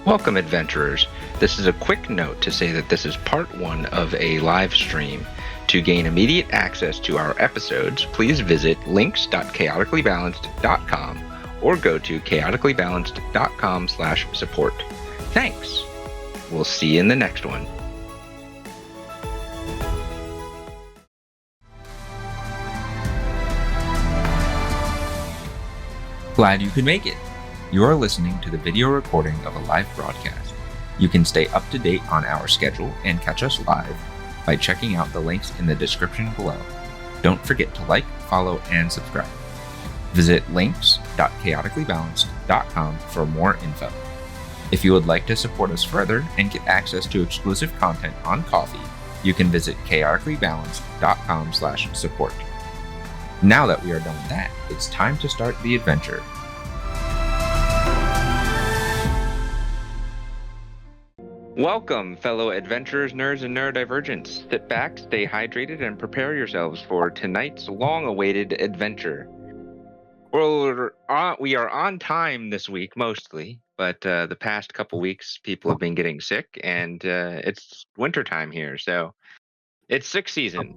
Welcome, adventurers. This is a quick note to say that this is part one of a live stream. To gain immediate access to our episodes, please visit links.chaoticallybalanced.com or go to chaoticallybalanced.com/support. Thanks. We'll see you in the next one. Glad you could make it. You are listening to the video recording of a live broadcast. You can stay up to date on our schedule and catch us live by checking out the links in the description below. Don't forget to like, follow, and subscribe. Visit links.chaoticallybalanced.com for more info. If you would like to support us further and get access to exclusive content on Ko-fi, you can visit chaoticallybalanced.com/support. Now that we are done with that, it's time to start the adventure. Welcome, fellow adventurers, nerds, and neurodivergents. Sit back, stay hydrated, and prepare yourselves for tonight's long-awaited adventure. Well, we are on time this week, mostly, but the past couple weeks, people have been getting sick, and it's wintertime here, so it's sick season.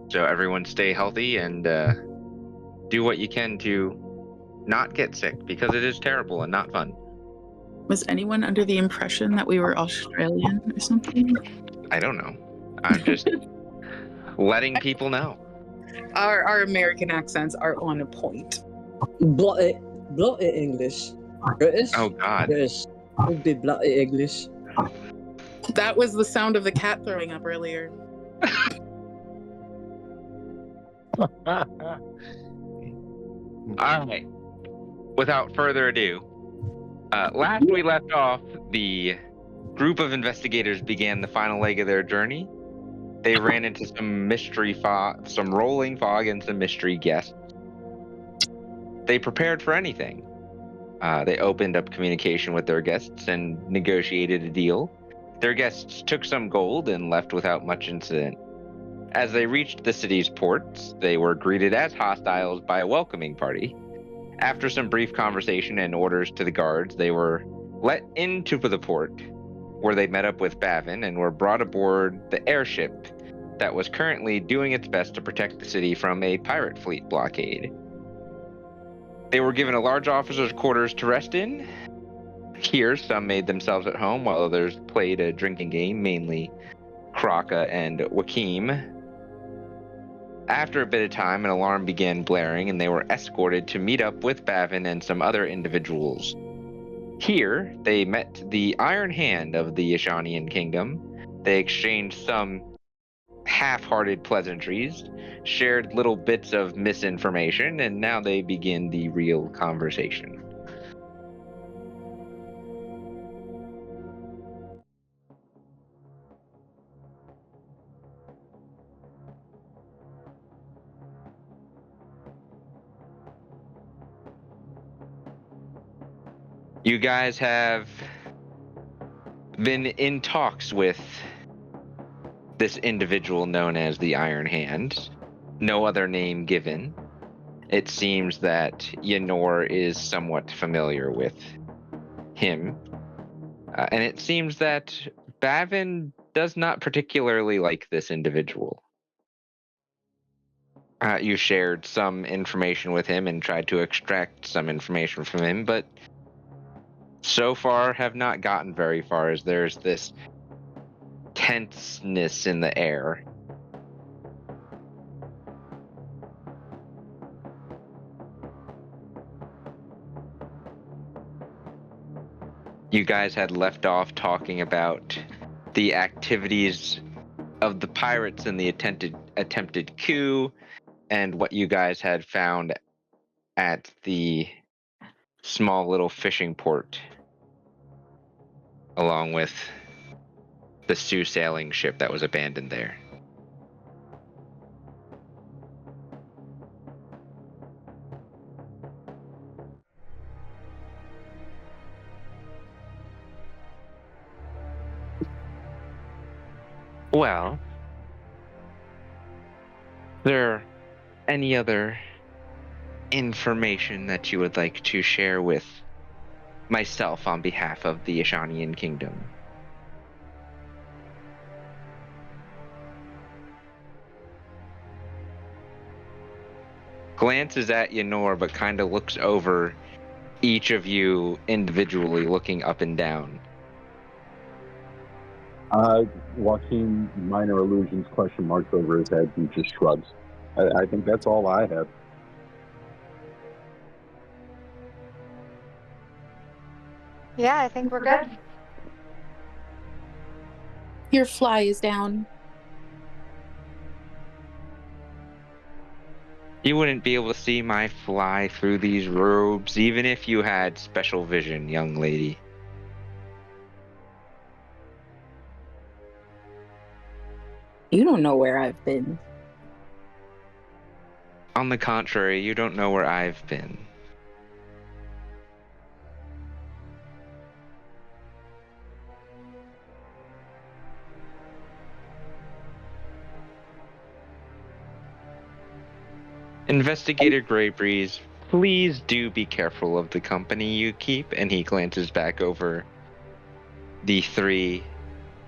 So everyone stay healthy and do what you can to not get sick, because it is terrible and not fun. Was anyone under the impression that we were Australian or something? I don't know. I'm just letting people know. Our American accents are on point. Blotted English. British? Oh, God. British. Would be blotted English. That was the sound of the cat throwing up earlier. All right. Without further ado, last we left off, the group of investigators began the final leg of their journey. They ran into some mystery fog, some rolling fog, and some mystery guests. They prepared for anything. They opened up communication with their guests and negotiated a deal. Their guests took some gold and left without much incident. As they reached the city's ports, they were greeted as hostiles by a welcoming party. After some brief conversation and orders to the guards, they were let into the port, where they met up with Bavin and were brought aboard the airship that was currently doing its best to protect the city from a pirate fleet blockade. They were given a large officer's quarters to rest in. Here, some made themselves at home, while others played a drinking game, mainly Kraka and Wakim. After a bit of time, an alarm began blaring, and they were escorted to meet up with Bavin and some other individuals. Here, they met the Iron Hand of the Ishanian Kingdom. They exchanged some half-hearted pleasantries, shared little bits of misinformation, and now they begin the real conversation. You guys have been in talks with this individual known as the Iron Hand. No other name given. It seems that Yenor is somewhat familiar with him. And it seems that Bavin does not particularly like this individual. You shared some information with him and tried to extract some information from him, but so far have not gotten very far, as there's this tenseness in the air. You guys had left off talking about the activities of the pirates in the attempted coup, and what you guys had found at the small little fishing port, along with the Sioux sailing ship that was abandoned there. Well, is there any other information that you would like to share with myself on behalf of the Ashanian kingdom. Glances at Yenor, but kind of looks over each of you individually, looking up and down. Joaquin, minor illusions, question marks over his head, he just shrugs. I think that's all I have. Yeah, I think we're good. Your fly is down. You wouldn't be able to see my fly through these robes, even if you had special vision, young lady. You don't know where I've been. On the contrary, you don't know where I've been. Investigator Greybreeze, please do be careful of the company you keep. And he glances back over the 3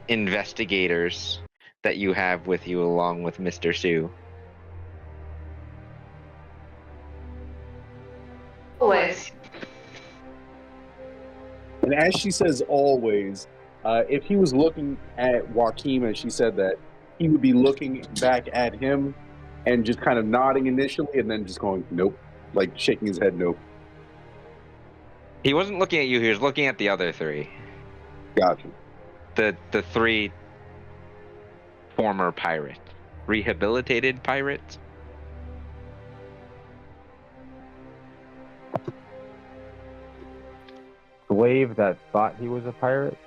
investigators that you have with you along with Mr. Sue. Always. And as she says always, if he was looking at Joaquin as she said that, he would be looking back at him and just kind of nodding initially and then just going, nope, like shaking his head, nope. He wasn't looking at you, he was looking at the other 3. Gotcha. The 3 former pirates. Rehabilitated pirates. Slave that thought he was a pirate?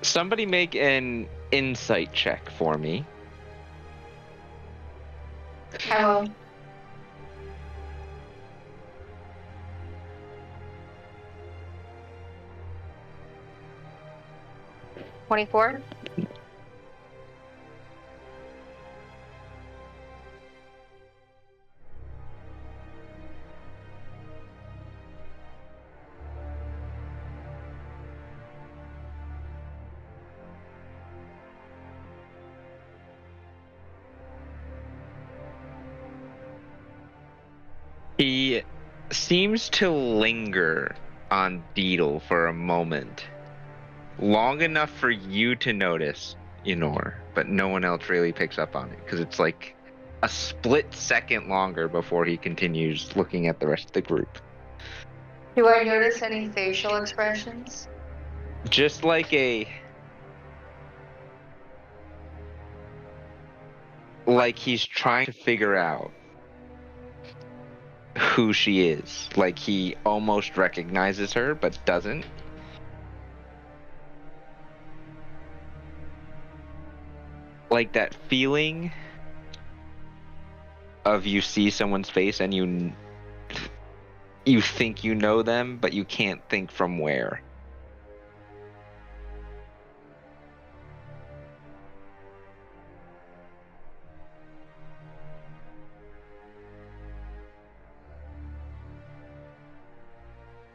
Somebody make an insight check for me. I will. $24. He seems to linger on Beetle for a moment. Long enough for you to notice, Yenor, but no one else really picks up on it because it's like a split second longer before he continues looking at the rest of the group. Do I notice any facial expressions? Just like he's trying to figure out who she is. Like he almost recognizes her, but doesn't. Like that feeling of you see someone's face and you think you know them, but you can't think from where.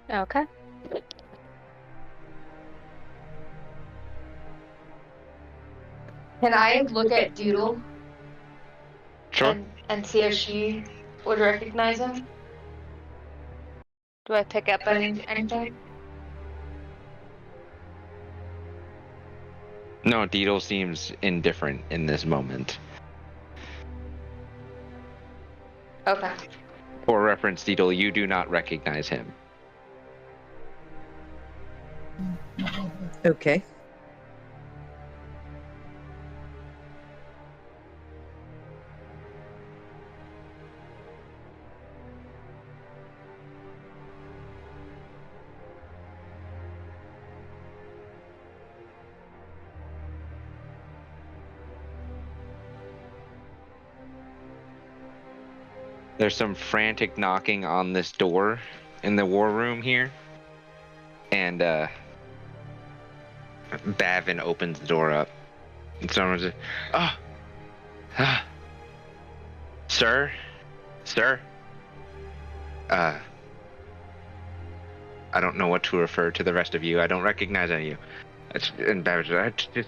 Okay. Can I look at Doodle Sure. and see if she would recognize him? Do I pick up anything? No, Deedle seems indifferent in this moment. Okay. For reference, Deedle, you do not recognize him. Okay. There's some frantic knocking on this door in the war room here. And Bavin opens the door up. And someone's like, sir? Sir? I don't know what to refer to the rest of you. I don't recognize any of you.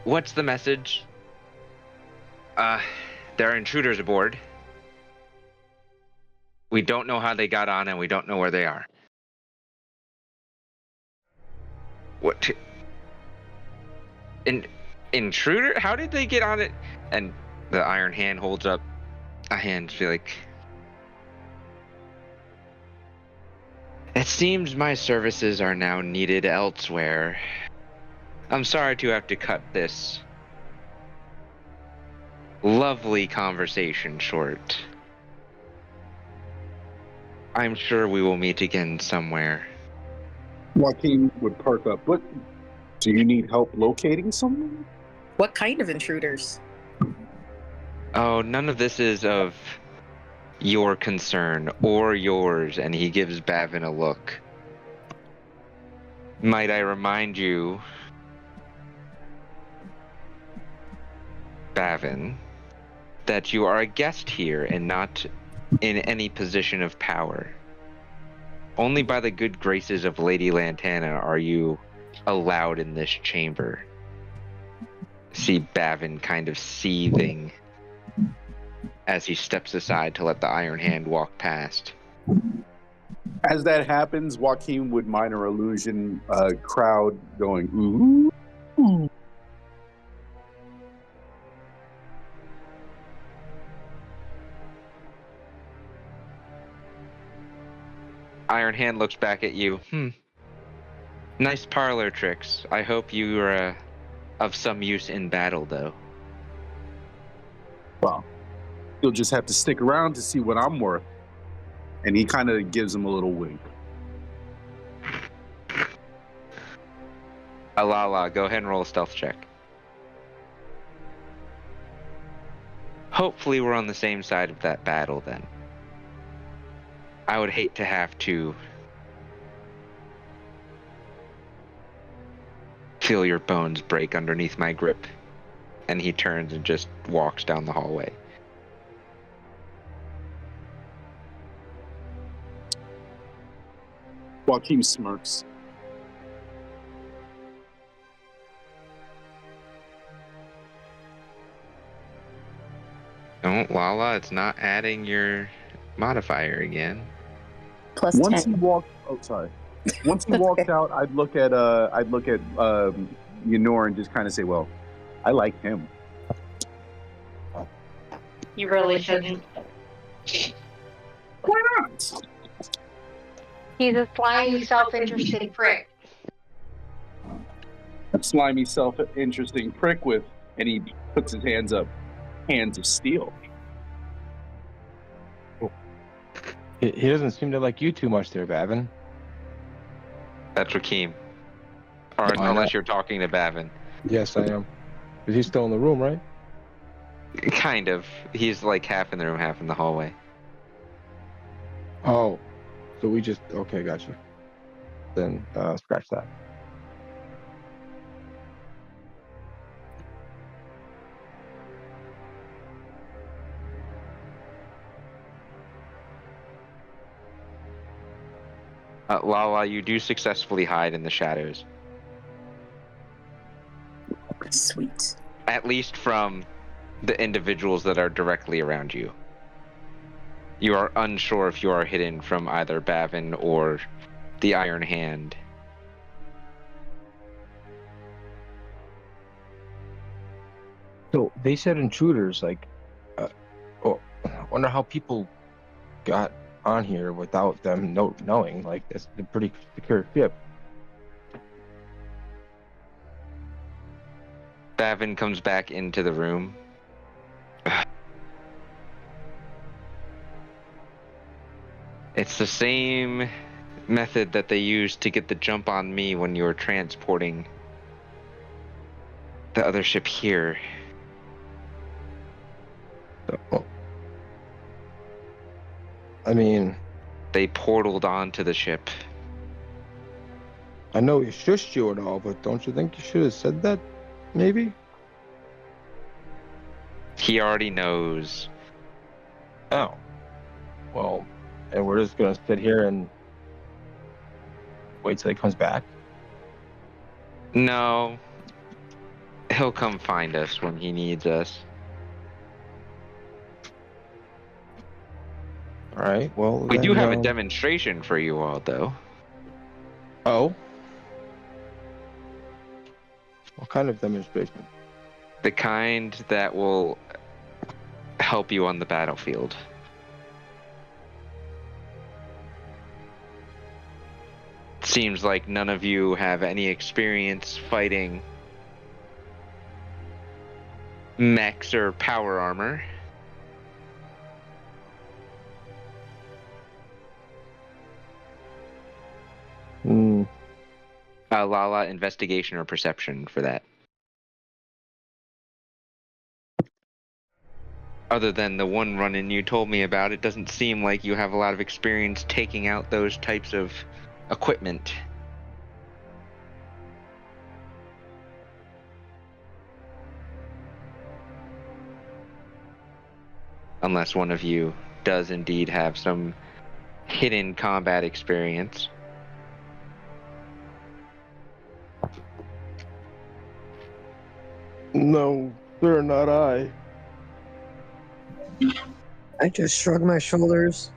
What's the message? There are intruders aboard. We don't know how they got on, and we don't know where they are. What? Intruder? How did they get on it? And the Iron Hand holds up a hand to be like, it seems my services are now needed elsewhere. I'm sorry to have to cut this lovely conversation short. I'm sure we will meet again somewhere. Joaquin would perk up. What? Do you need help locating someone? What kind of intruders? Oh, none of this is of your concern or yours. And he gives Bavin a look. Might I remind you, Bavin, that you are a guest here and not in any position of power. Only by the good graces of Lady Lantana are you allowed in this chamber. See Bavin kind of seething as he steps aside to let the Iron Hand walk past. As that happens, Joaquin would minor illusion a crowd going, ooh. Iron Hand looks back at you. Nice parlor tricks. I hope you are of some use in battle, though. Well, you'll just have to stick around to see what I'm worth. And he kind of gives him a little wink. Alala, go ahead and roll a stealth check. Hopefully we're on the same side of that battle, then. I would hate to have to feel your bones break underneath my grip. And he turns and just walks down the hallway. Joaquin smirks. Don't, Lala, it's not adding your modifier again. Plus Once 10. he walked, once he walked out, I'd look at Ynor and just kind of say, well, I like him. You really shouldn't. Why not? He's a slimy, self-interested prick. A slimy, self-interesting prick with, and he puts his hands up, hands of steel. He doesn't seem to like you too much there, Bavin. That's Rakeem. Or Why unless not? you're talking to Bavin. Yes, I am. Is he still in the room, right? Kind of. He's like half in the room, half in the hallway. Oh, so we just okay, gotcha. Then scratch that. Lala, you do successfully hide in the shadows. Sweet. At least from the individuals that are directly around you. You are unsure if you are hidden from either Bavin or the Iron Hand. So they said intruders, like, I wonder how people got on here without them knowing. Like, it's a pretty secure ship. Bavin comes back into the room. It's the same method that they used to get the jump on me when you were transporting the other ship here. So, I mean, They portaled onto the ship. I know he shushed you and all, but don't you think you should have said that? Maybe. He already knows. Oh, well, and we're just gonna sit here and wait till he comes back. No, he'll come find us when he needs us. All right. Well, We do then, have a demonstration for you all, though. Oh. What kind of demonstration? The kind that will help you on the battlefield. Seems like none of you have any experience fighting mechs or power armor. Hmm. Lala, investigation or perception for that. Other than the one run-in you told me about, it doesn't seem like you have a lot of experience taking out those types of equipment. Unless one of you does indeed have some hidden combat experience. No, sir, not I. I just shrug my shoulders,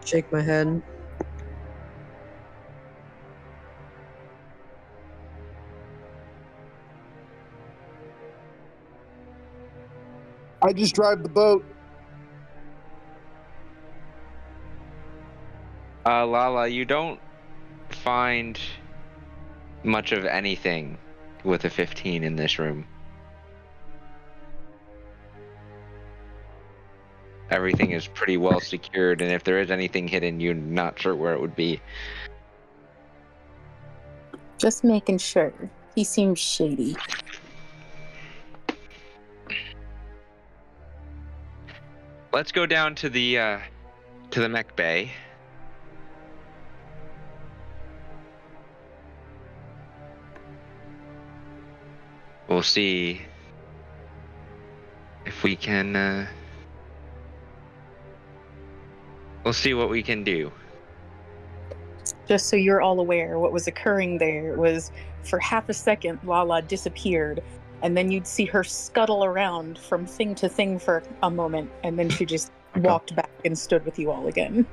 shake my head. I just drive the boat. Lala, you don't find much of anything with a 15 in this room. Everything is pretty well secured, and if there is anything hidden, you're not sure where it would be. Just making sure. He seems shady. Let's go down to the mech bay. We'll see if we can. We'll see what we can do. Just so you're all aware, what was occurring there was for half a second, Lala disappeared, and then you'd see her scuttle around from thing to thing for a moment, and then she just walked back and stood with you all again.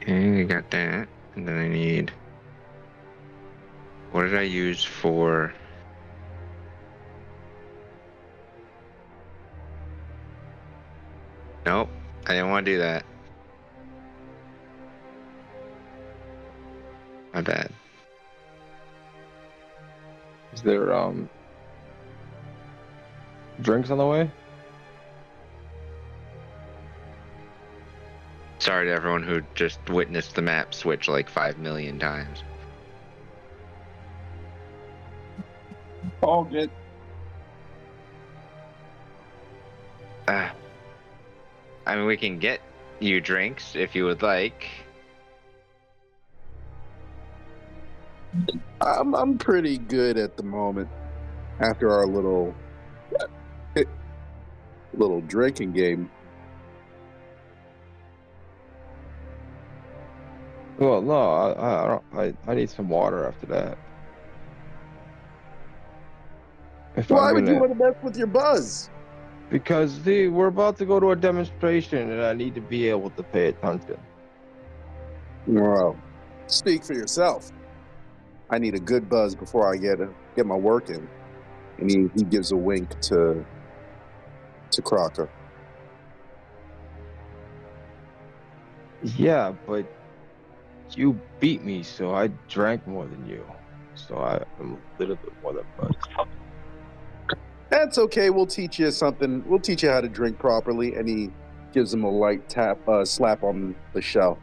Okay, we got that. And then I need... What did I use for... Nope, I didn't want to do that. My bad. Is there drinks on the way? Sorry to everyone who just witnessed the map switch like 5 million times. All good. I mean, we can get you drinks if you would like. I'm pretty good at the moment. After our little drinking game. Well, no, I don't. I need some water after that. If Why I'm would you gonna, want to mess with your buzz? because we're about to go to a demonstration, and I need to be able to pay attention. Well, speak for yourself. I need a good buzz before I get my work in. And he gives a wink to Crocker. Yeah, but you beat me, so I drank more than you. So I'm a little bit more than buzzed. That's okay. We'll teach you something. We'll teach you how to drink properly. And he gives him a light slap on the shell.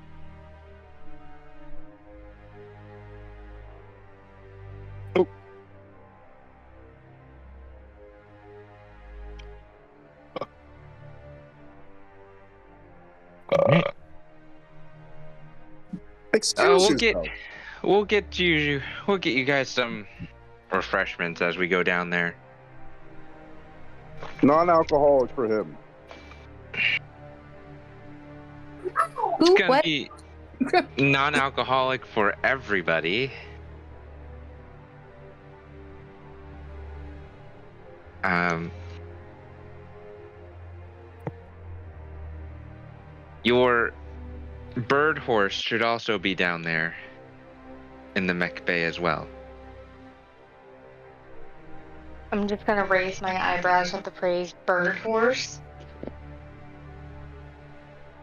Excuse yourself. We'll get you guys some refreshments as we go down there. Non-alcoholic for him. It's Ooh, gonna what? be non-alcoholic for everybody. Your bird horse should also be down there in the mech bay as well. I'm just gonna raise my eyebrows at the phrase bird horse.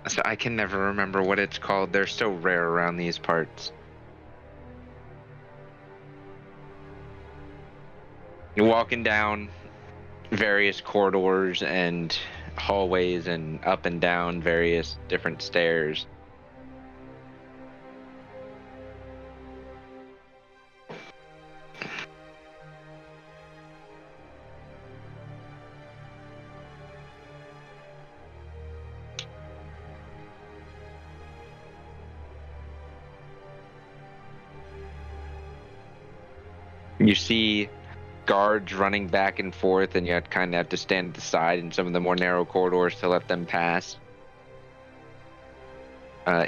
So I can never remember what it's called. They're so rare around these parts. You're walking down various corridors and hallways and up and down various different stairs. You see guards running back and forth, and you kind of have to stand at the side in some of the more narrow corridors to let them pass.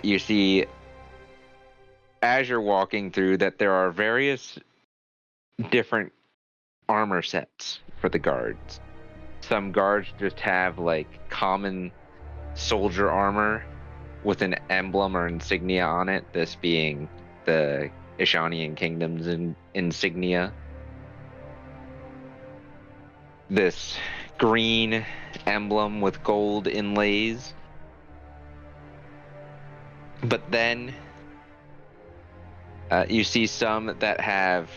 You see, as you're walking through, that there are various different armor sets for the guards. Some guards just have like common soldier armor with an emblem or insignia on it, this being the Ishanian Kingdom's insignia. This green emblem with gold inlays. But then you see some that have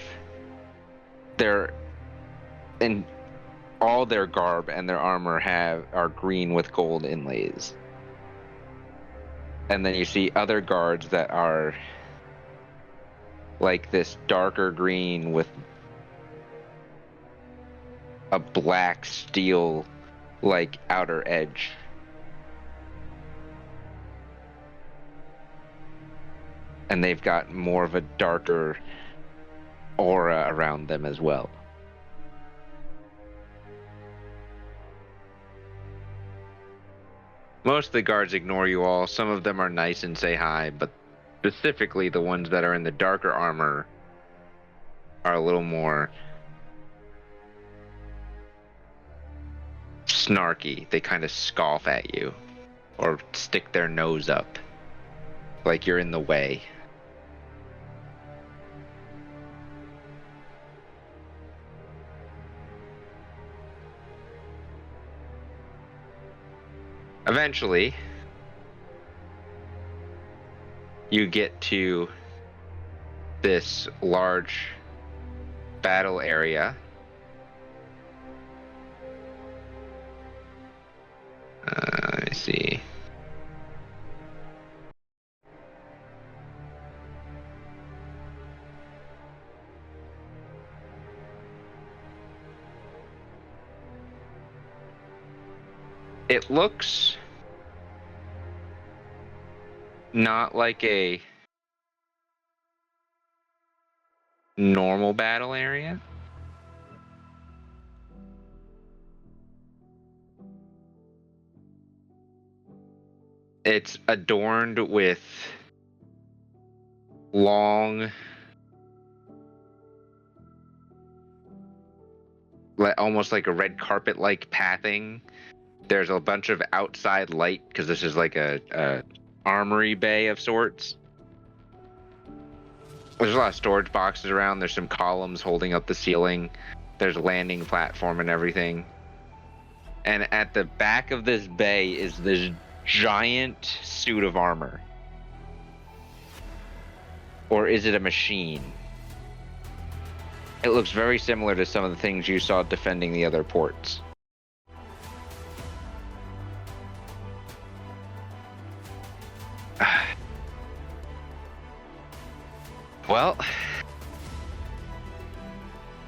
all their garb and their armor are green with gold inlays. And then you see other guards that are like this darker green with a black steel like outer edge. And they've got more of a darker aura around them as well. Most of the guards ignore you all. Some of them are nice and say hi, but specifically the ones that are in the darker armor are a little more snarky. They kind of scoff at you or stick their nose up like you're in the way. Eventually, you get to this large battle area. Let me see. It looks not like a normal battle area. It's adorned with long, almost like a red carpet-like pathing. There's a bunch of outside light because this is like a armory bay of sorts. There's a lot of storage boxes around. There's some columns holding up the ceiling. There's a landing platform and everything. And at the back of this bay is this giant suit of armor. Or is it a machine? It looks very similar to some of the things you saw defending the other ports. Well,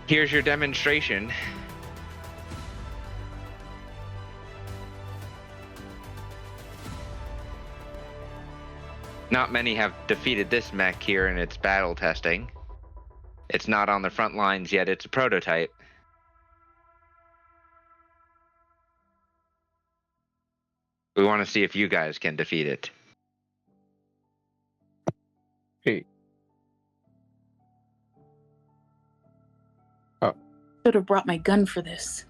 here's your demonstration. Not many have defeated this mech here in its battle testing, It's not on the front lines yet. It's a prototype. We want to see if you guys can defeat it. Hey. Should have brought my gun for this.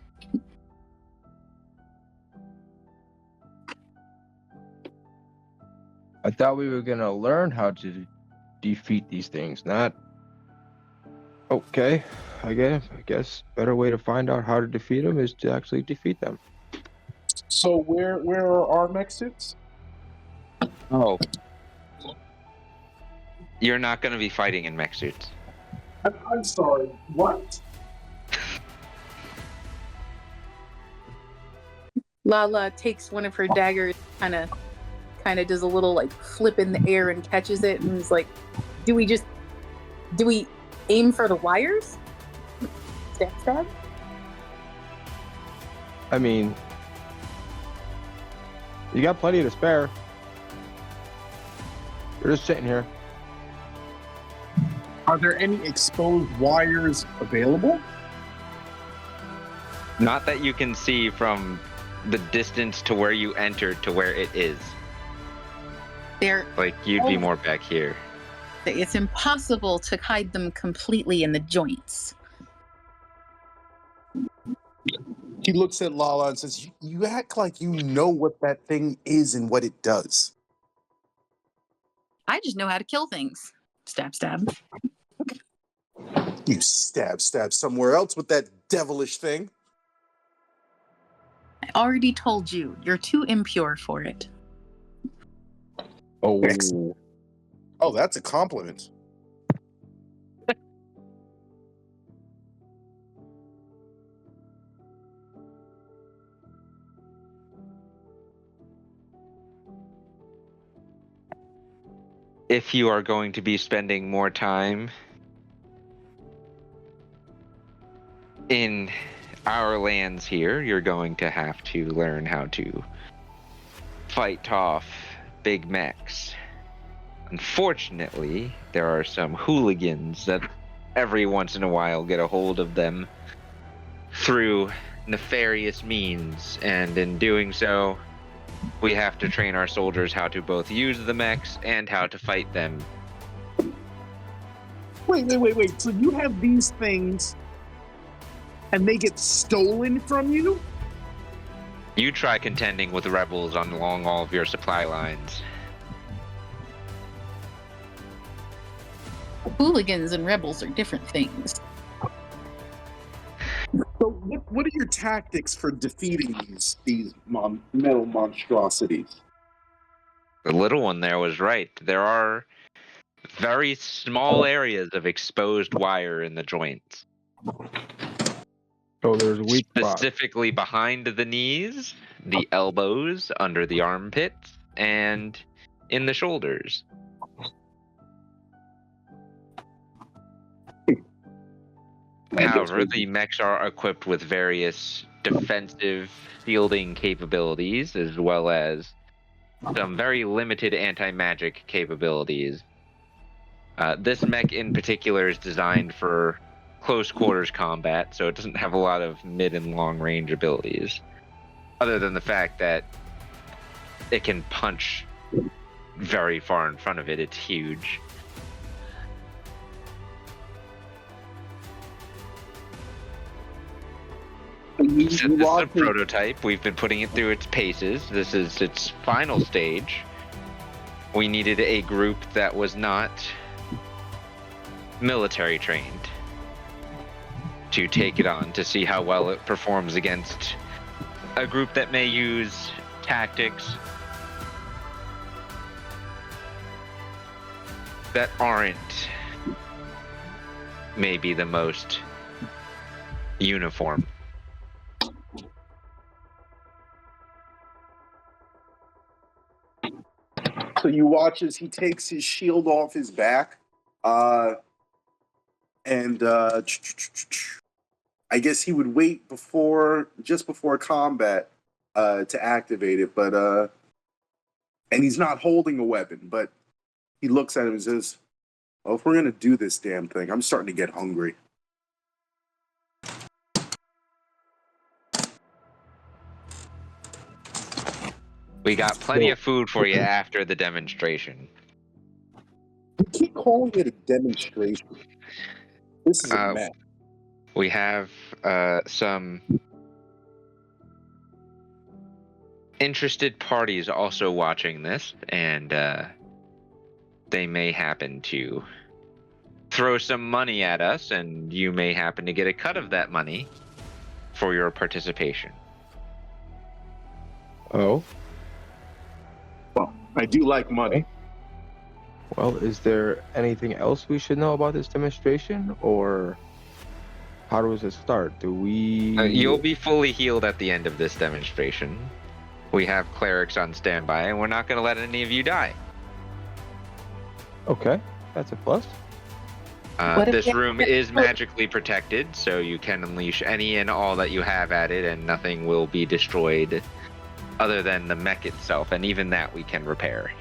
I thought we were gonna learn how to defeat these things, not. Okay, I guess better way to find out how to defeat them is to actually defeat them. So where are our mech suits? Oh. You're not going to be fighting in mech suits. I'm sorry. What? Lala takes one of her daggers, kind of does a little like flip in the air and catches it, and is like, "Do we aim for the wires? Stab, stab." I mean, you got plenty to spare. We're just sitting here. Are there any exposed wires available? Not that you can see from the distance to where you entered to where it is. They're Like, you'd be more back here. It's impossible to hide them completely in the joints. He looks at Lala and says, you act like you know what that thing is and what it does. I just know how to kill things. Stab, stab. You stab somewhere else with that devilish thing. I already told you, you're too impure for it. Oh, Excellent. Oh, that's a compliment. If you are going to be spending more time in our lands here, you're going to have to learn how to fight off big mechs. Unfortunately, there are some hooligans that every once in a while get a hold of them through nefarious means, and in doing so, we have to train our soldiers how to both use the mechs and how to fight them. Wait. So you have these things and they get stolen from you? You try contending with rebels along all of your supply lines. Hooligans and rebels are different things. So what are your tactics for defeating these metal monstrosities? The little one there was right. There are very small areas of exposed wire in the joints. so there's a weak spot. Specifically behind the knees, the elbows, under the armpits, and in the shoulders. However, the mechs are equipped with various defensive shielding capabilities, as well as some very limited anti-magic capabilities. This mech in particular is designed for close quarters combat, so it doesn't have a lot of mid and long range abilities, other than the fact that it can punch very far in front of it. It's huge. This is a prototype. We've been putting it through its paces. This is its final stage. We needed a group that was not military trained to take it on, to see how well it performs against a group that may use tactics that aren't maybe the most uniform. So you watch as he takes his shield off his back, and I guess he would wait just before combat to activate it, but and he's not holding a weapon, but he looks at him and says, Well, if we're gonna do this damn thing, I'm starting to get hungry. We got plenty of food for you after the demonstration. You keep calling it a demonstration. This is a mess. We have some interested parties also watching this, and they may happen to throw some money at us, and you may happen to get a cut of that money for your participation. Oh, Well, I do like money. well, is there anything else we should know about this demonstration, or how does it start? Do we? You'll be fully healed at the end of this demonstration. We have clerics on standby, and we're not going to let any of you die. Okay, that's a plus. What if This we- room is magically protected, so you can unleash any and all that you have at it, and nothing will be destroyed other than the mech itself, and even that we can repair.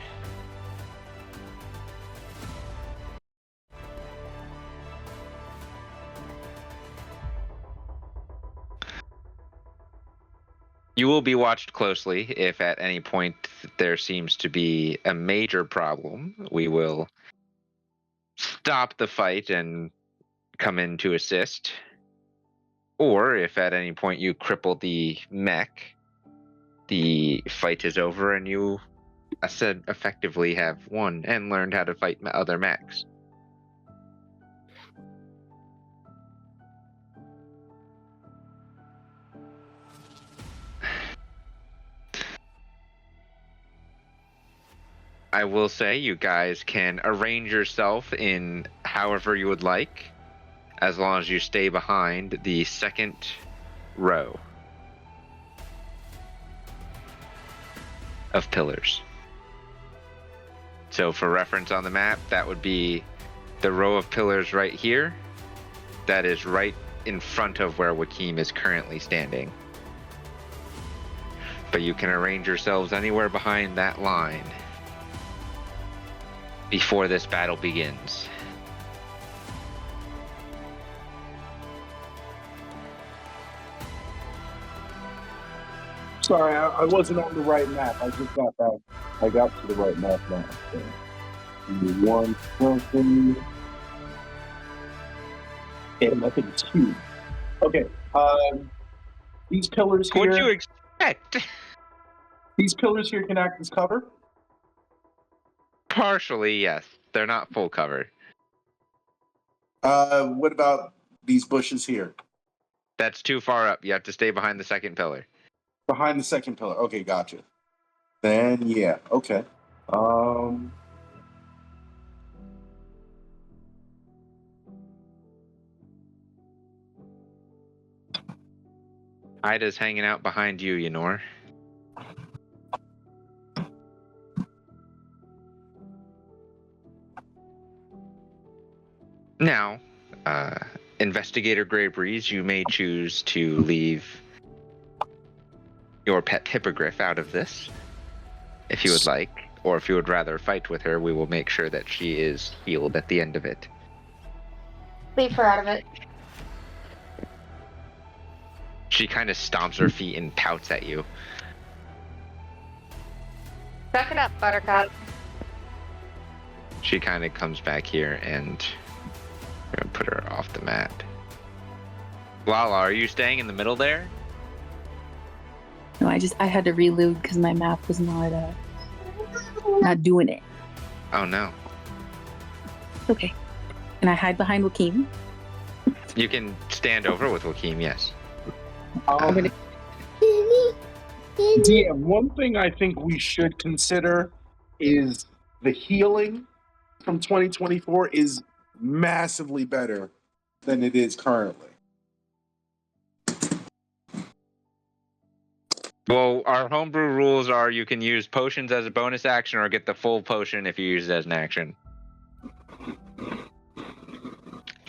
You will be watched closely. If at any point there seems to be a major problem, we will stop the fight and come in to assist. Or if at any point you cripple the mech, the fight is over and you, I said, effectively have won and learned how to fight other mechs. I will say you guys can arrange yourself in however you would like, as long as you stay behind the second row of pillars. So for reference on the map, that would be the row of pillars right here. That is right in front of where Wakim is currently standing. But you can arrange yourselves anywhere behind that line before this battle begins. Sorry, I wasn't on the right map. I just got back. I got to the right map now. So. One person. And I think it's huge. Okay. These pillars here. What'd you expect? These pillars here can act as cover. Partially, yes. They're not full cover. What about these bushes here? That's too far up. You have to stay behind the second pillar. Behind the second pillar. Okay, gotcha. Then yeah, okay. Ida's hanging out behind you, Ynor. Now, Investigator Graybreeze, you may choose to leave your pet hippogriff out of this, if you would like, or if you would rather fight with her, we will make sure that she is healed at the end of it. Leave her out of it. She kind of stomps her feet and pouts at you. Suck it up, Buttercup. She kind of comes back here and we're gonna put her off the map. Lala, are you staying in the middle there? No, I had to reload because my map was not doing it. Oh no. Okay. And I hide behind Wakim. You can stand over with Wakim, yes. DM, one thing I think we should consider is the healing from 2024 is massively better than it is currently. Well, our homebrew rules are you can use potions as a bonus action or get the full potion if you use it as an action.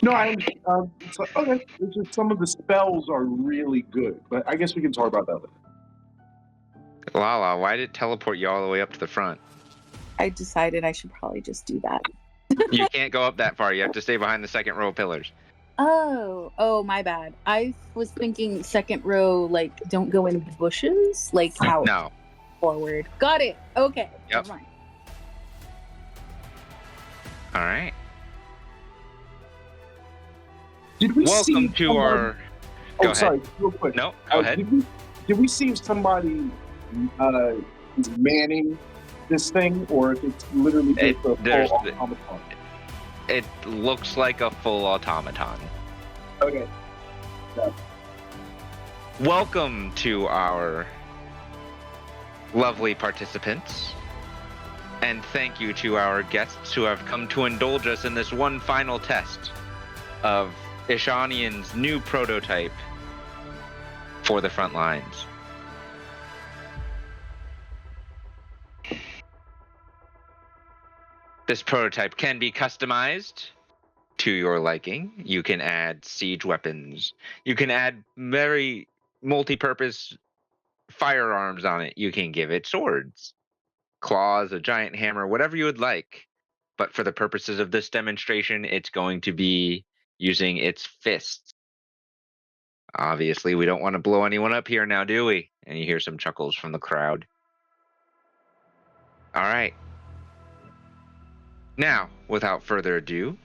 No, it's like, okay. It's just some of the spells are really good, but I guess we can talk about that later. Lala, why did it teleport you all the way up to the front? I decided I should probably just do that. You can't go up that far. You have to stay behind the second row of pillars. Oh, my bad. I was thinking second row, like, don't go in bushes, like out No. forward. Got it. Okay. Yep. Never mind. All right. Did we see Welcome to somebody- our. Oh, Go ahead. sorry, real quick. No, go ahead. Did we see if somebody is manning this thing, or if it's literally just a there's full the- automaton? It looks like a full automaton. Okay. Welcome to our lovely participants. And thank you to our guests who have come to indulge us in this one final test of Ishanian's new prototype for the front lines. This prototype can be customized to your liking. You can add siege weapons. You can add very multi-purpose firearms on it. You can give it swords, claws, a giant hammer, whatever you would like. But for the purposes of this demonstration, it's going to be using its fists. Obviously, we don't want to blow anyone up here now, do we? And you hear some chuckles from the crowd. All right. Now, without further ado,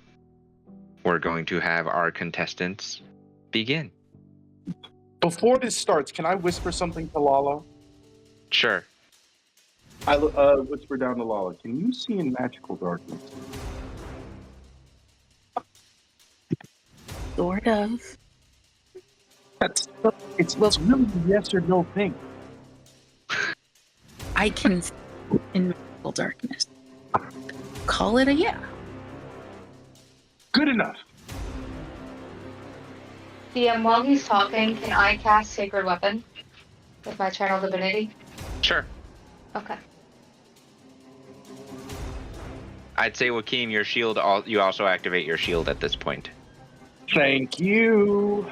we're going to have our contestants begin. Before this starts, can I whisper something to Lala? Sure. I whisper down to Lala. Can you see in magical darkness? Sort of. It's really a yes or no thing. I can see in magical darkness. Call it a yeah. Good enough. DM, while he's talking, can I cast Sacred Weapon with my channel divinity? Sure. Okay. I'd say, Joaquin, your shield, you also activate your shield at this point. Thank you.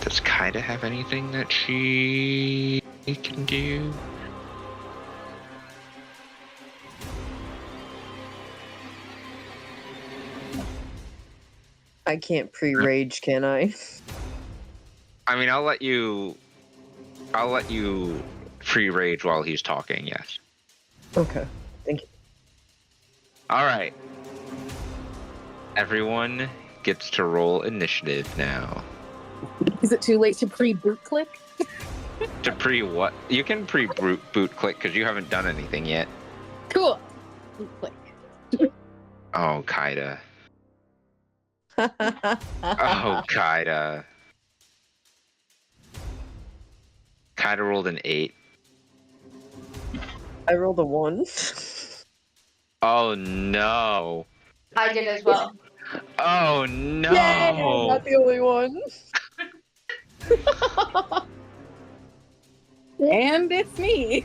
Does Kaida have anything that she can do? I can't pre-rage, can I? I mean, I'll let you free rage while he's talking, yes. Okay. Thank you. All right. Everyone gets to roll initiative now. Is it too late to pre-boot click? To pre what? You can pre boot click because you haven't done anything yet. Cool. Boot click. Oh, Kaida. Oh, Kaida. Kaida rolled an 8. I rolled a 1. Oh no. I did as well. Oh no. Yay, not the only one. And it's me.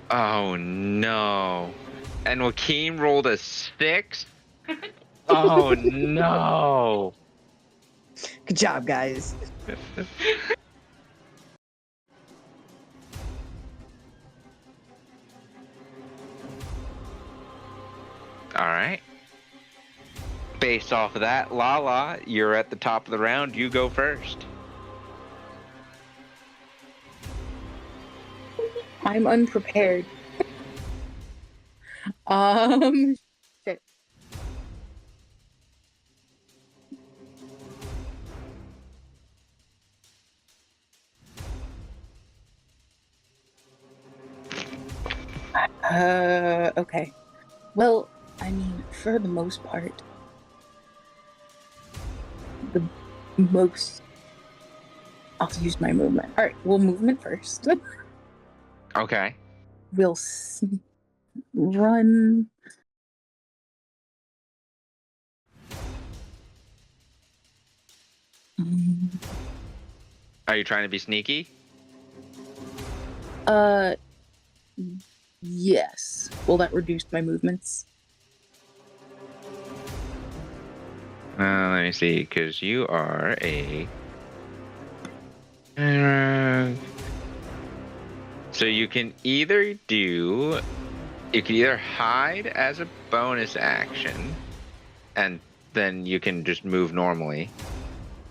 Oh no. And Joaquin rolled a 6? Oh no. Good job, guys. All right. Based off of that, Lala, you're at the top of the round. You go first. I'm unprepared. Shit. Okay. Well, I mean, for the most part, I'll use my movement. All right, well, movement first. Okay. We'll run. Are you trying to be sneaky? Yes. Will that reduce my movements? Let me see, because you are a... So you can either hide as a bonus action, and then you can just move normally.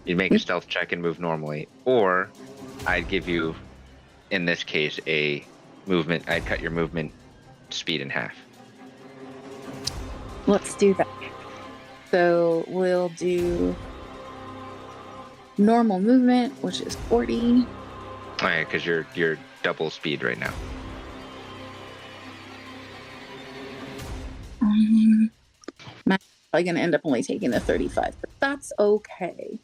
You make a stealth check and move normally, or I'd give you, in this case, a movement. I'd cut your movement speed in half. Let's do that. So we'll do normal movement, which is 40. Oh, yeah, because you're double speed right now. I'm probably going to end up only taking the 35, but that's okay,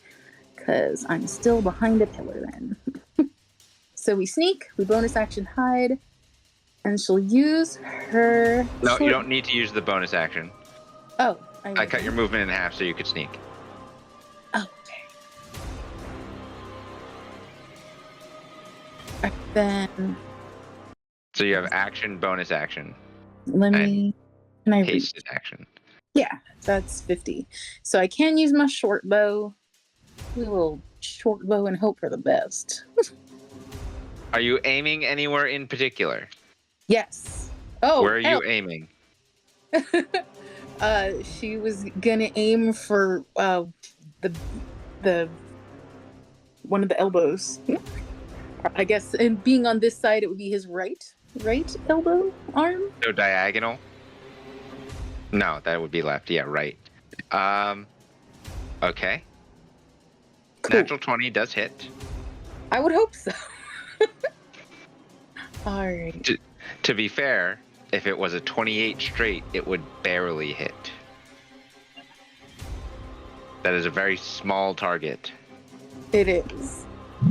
because I'm still behind a pillar then. So we sneak, we bonus action hide, and she'll use her... No, you don't need to use the bonus action. Oh. I cut your movement in half so you could sneak. Oh, okay. Then... So you have action, bonus action. Let me... Can I hasted action. Yeah, that's 50. So I can use my short bow. We will short bow and hope for the best. Are you aiming anywhere in particular? Yes. Oh, where are you aiming? She was gonna aim for the one of the elbows. I guess, and being on this side, it would be his right elbow arm. So diagonal. No, that would be left. Yeah, right. Okay. Cool. Natural 20 does hit. I would hope so. All right. To be fair, if it was a 28 straight, it would barely hit. That is a very small target. It is.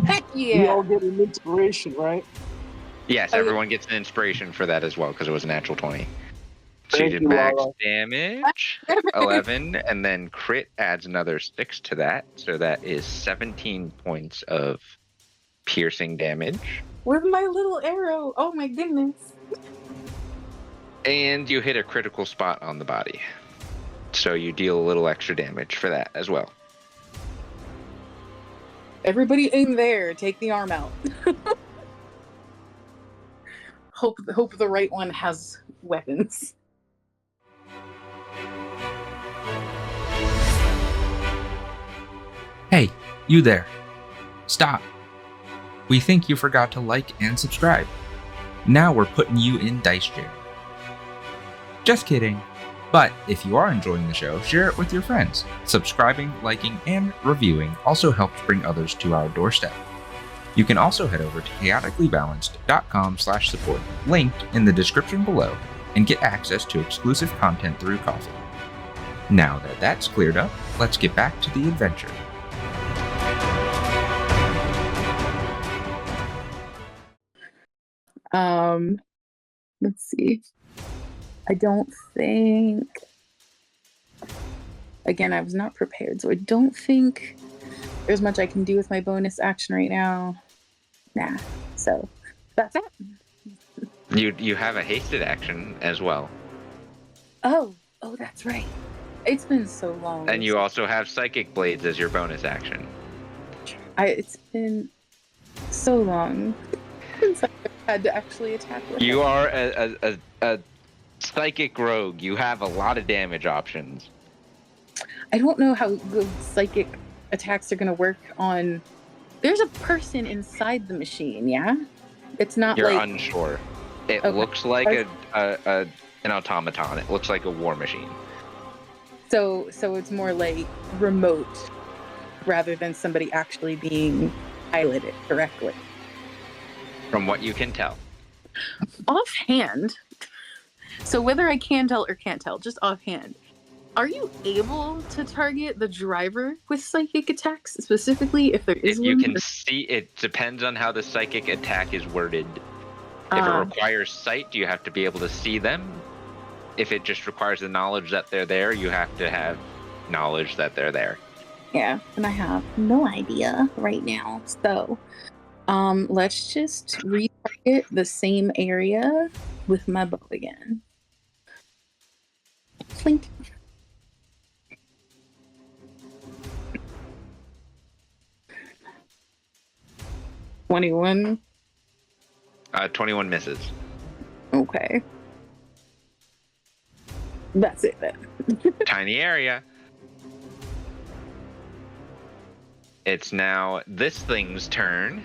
Heck yeah! We all get an inspiration, right? Yes, everyone gets an inspiration for that as well, because it was a natural 20. So you did max damage, 11, and then crit adds another 6 to that. So that is 17 points of piercing damage. With my little arrow. Oh my goodness. And you hit a critical spot on the body. So you deal a little extra damage for that as well. Everybody aim there. Take the arm out. Hope the right one has weapons. Hey, you there. Stop. We think you forgot to like and subscribe. Now we're putting you in dice jail. Just kidding. But if you are enjoying the show, share it with your friends. Subscribing, liking, and reviewing also helps bring others to our doorstep. You can also head over to chaoticallybalanced.com/support, linked in the description below, and get access to exclusive content through Coffee. Now that that's cleared up, let's get back to the adventure. Let's see. I don't think... Again, I was not prepared, so I don't think there's much I can do with my bonus action right now. Nah. So, that's it. You have a hasted action as well. Oh, that's right. It's been so long. And you also have psychic blades as your bonus action. It's been so long since I've had to actually attack with You are a psychic rogue. You have a lot of damage options. I don't know how good psychic attacks are going to work on... There's a person inside the machine, yeah? It's not You're like... unsure. It looks like an automaton. It looks like a war machine. So it's more like remote rather than somebody actually being piloted correctly. From what you can tell. Offhand, so whether I can tell or can't tell, just offhand, are you able to target the driver with psychic attacks, specifically if there is one? You can see, it depends on how the psychic attack is worded. If it requires sight, you have to be able to see them. If it just requires the knowledge that they're there, you have to have knowledge that they're there. Yeah, and I have no idea right now. So, let's just retarget the same area with my bow again. Flink. 21 misses. Okay. That's it then. Tiny area. It's now this thing's turn.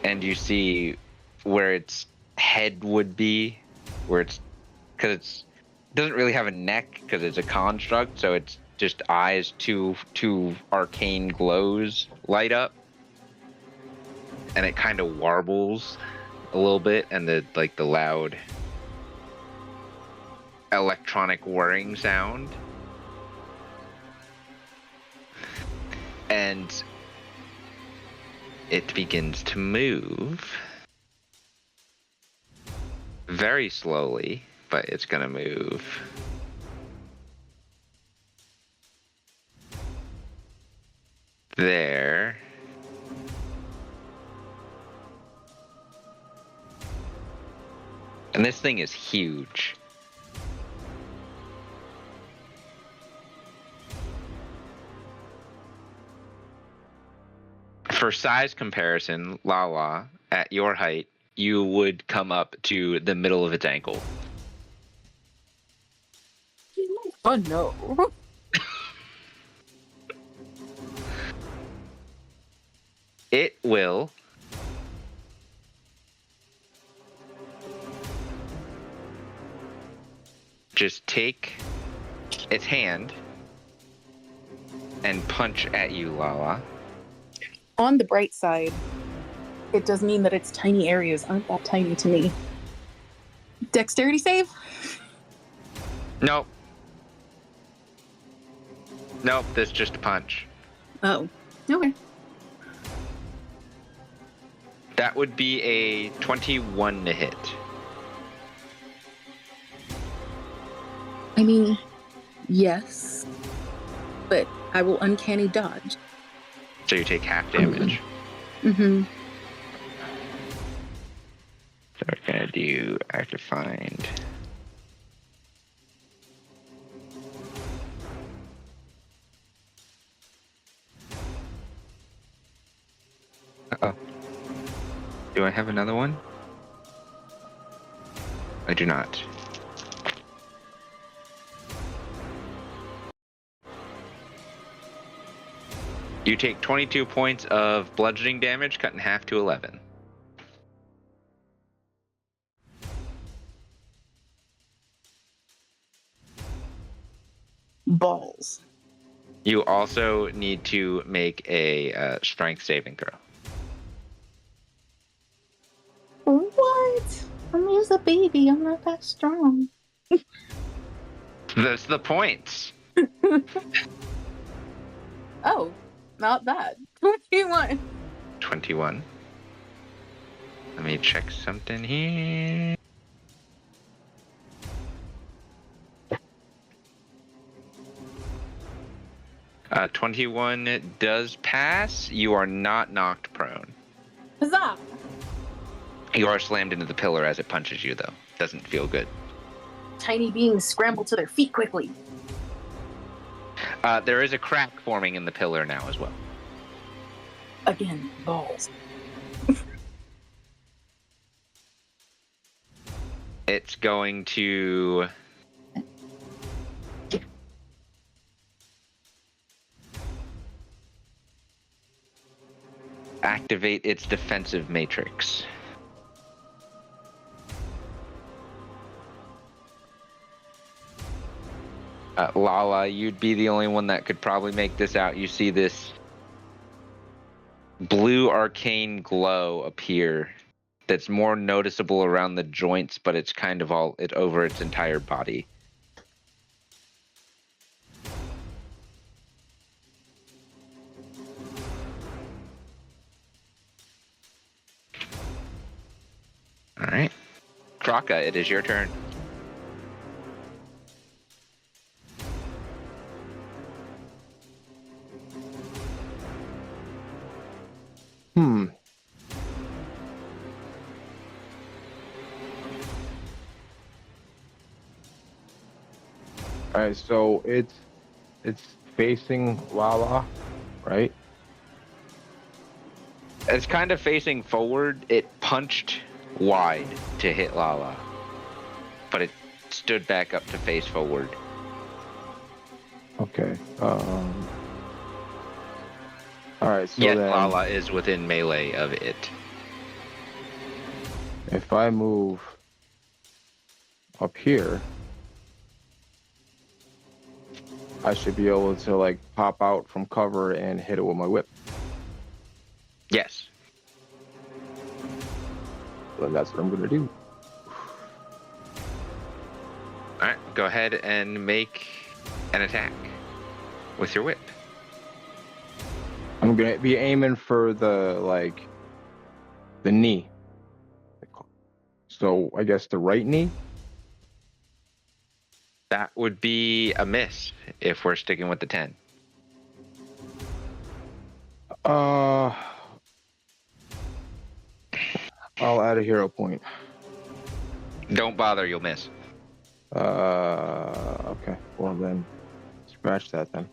And you see where its head would be, where it's, because it doesn't really have a neck because it's a construct, so it's just eyes, two arcane glows light up, and it kind of warbles a little bit, and the loud electronic whirring sound, and it begins to move very slowly, but it's gonna move. There. And this thing is huge. For size comparison, Lala, at your height, you would come up to the middle of its ankle. Oh no. It will just take its hand and punch at you, Lala. On the bright side, it does mean that its tiny areas aren't that tiny to me. Dexterity save? Nope. Nope, that's just a punch. Oh. Okay. That would be a 21 to hit. I mean, yes. But I will uncanny dodge. So you take half damage. Mm-hmm. So we're gonna do active find. Uh-oh. Do I have another one? I do not. You take 22 points of bludgeoning damage, cut in half to 11. Balls. You also need to make a strength saving throw. What? I'm just a baby. I'm not that strong. That's the point. Oh, not bad. 21. 21. Let me check something here. Uh, 21 does pass. You are not knocked prone. Huzzah! You are slammed into the pillar as it punches you, though. Doesn't feel good. Tiny beings scramble to their feet quickly. There is a crack forming in the pillar now as well. Again, balls. It's going to activate its defensive matrix. Lala, you'd be the only one that could probably make this out. You see this blue arcane glow appear that's more noticeable around the joints, but it's kind of all over its entire body. All right. Kraka, it is your turn. Alright, so it's facing Lala, right? It's kind of facing forward. It punched wide to hit Lala, but it stood back up to face forward. Okay. All right. So Yet then, Lala is within melee of it. if I move up here, I should be able to like pop out from cover and hit it with my whip. Yes. Then that's what I'm gonna do. All right. Go ahead and make an attack with your whip. I'm gonna be aiming for the knee. So I guess the right knee. That would be a miss if we're sticking with the 10. I'll add a hero point. Don't bother, you'll miss. Okay. Well then, scratch that then.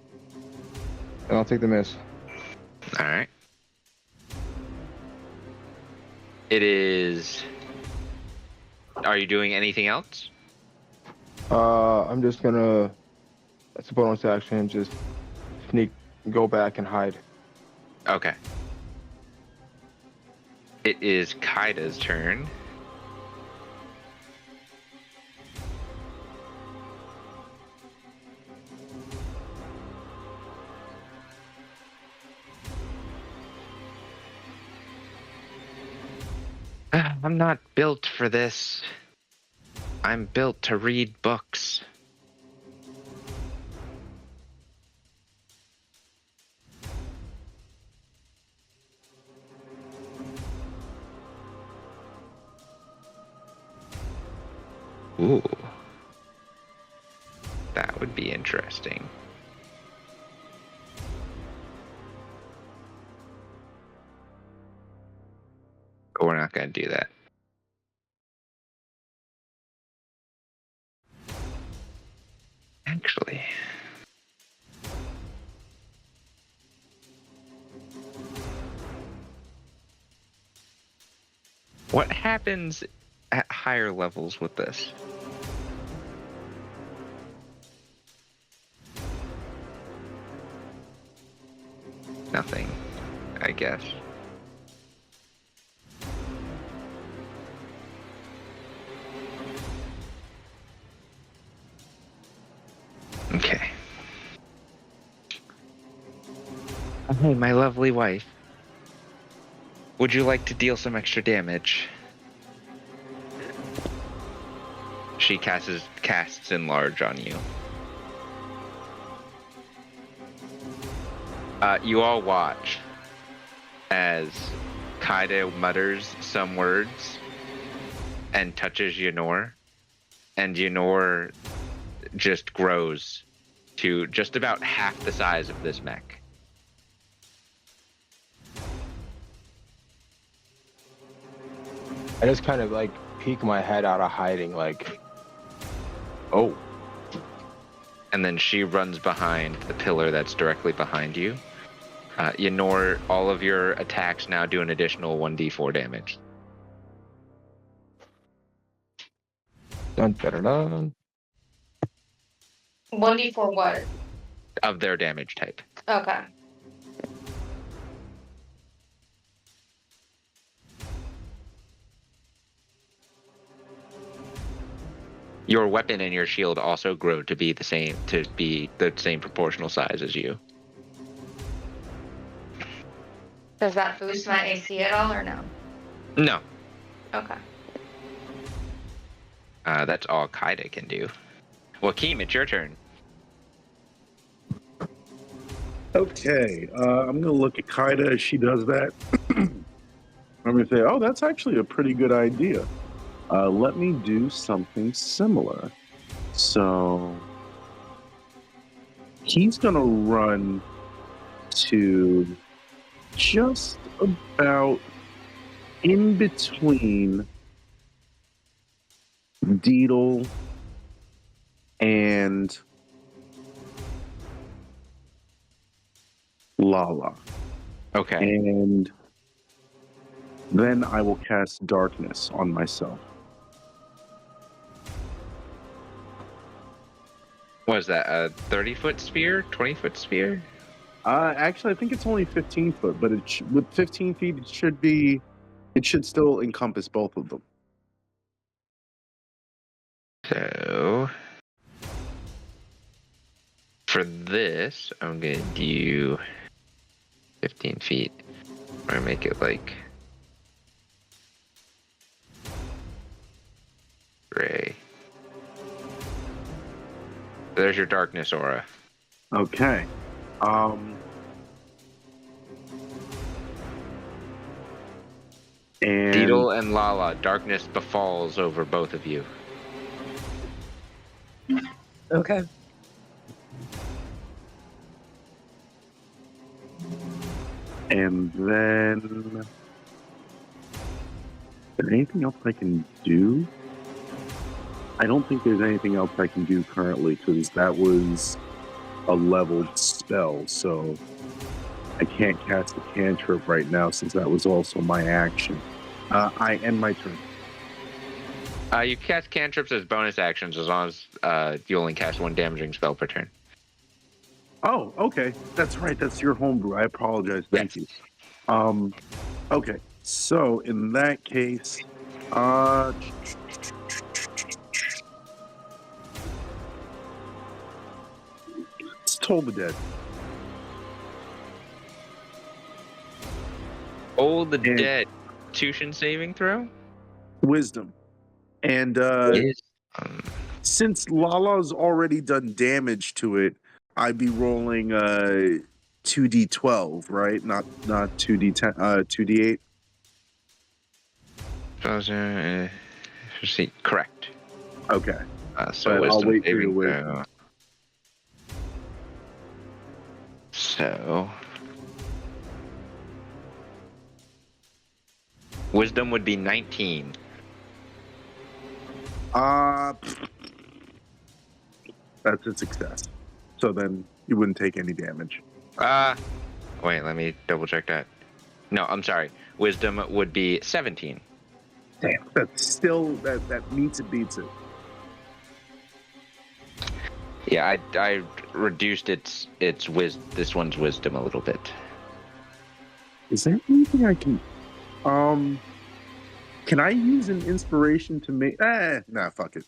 And I'll take the miss. All right. It is. Are you doing anything else? I'm just gonna. That's a bonus action. Just sneak, go back and hide. Okay. It is Kaida's turn. I'm not built for this. I'm built to read books. Ooh. That would be interesting. But we're not going to do that. Actually. What happens at higher levels with this? Nothing, I guess. Okay. Hey, my lovely wife. Would you like to deal some extra damage? She casts enlarge on you. You all watch as Kaide mutters some words and touches Ynor, and Ynor just grows to just about half the size of this mech. I just kind of like peek my head out of hiding, like, oh. And then she runs behind the pillar that's directly behind you. Ynor, all of your attacks now do an additional 1d4 damage. Dun, dun, dun. 1d4 what? Of their damage type. Okay. Your weapon and your shield also grow to be the same proportional size as you. Does that boost my AC at all or no? No. Okay. That's all Kaida can do. Joaquin, it's your turn. Okay, I'm gonna look at Kaida as she does that. I'm gonna say, oh, that's actually a pretty good idea. Let me do something similar. So he's gonna run to just about in between Deedle and Lala. Okay. And Then I will cast darkness on myself. What is that? A 30-foot sphere? 20-foot sphere? Actually, I think it's only 15 foot, but with 15 feet, it should still encompass both of them. So for this, I'm gonna do 15 feet. I'm gonna make it like gray. There's your darkness aura. Okay. And Beetle and Lala, darkness befalls over both of you. Okay. And then, is there anything else I can do? I don't think there's anything else I can do currently because that was a leveled spell, so I can't cast a cantrip right now since that was also my action. I end my turn. You cast cantrips as bonus actions as long as you only cast one damaging spell per turn. Oh, okay. That's right. That's your homebrew. I apologize. Thank you. Okay. So in that case, it's Toll the Dead. Oh, the dead. Constitution saving throw? Wisdom. And since Lala's already done damage to it, I'd be rolling 2d12, right? Not 2d10, 2d8. Correct. Okay. So but I'll wisdom wait for your saving word. throw. So wisdom would be 19. That's a success. So then you wouldn't take any damage. Wait, let me double check that. No, I'm sorry. Wisdom would be 17. Damn, that's still that meets it, beats it. Yeah, I reduced this one's wisdom a little bit. Is there anything I can? Can I use an inspiration to make? Nah, fuck it.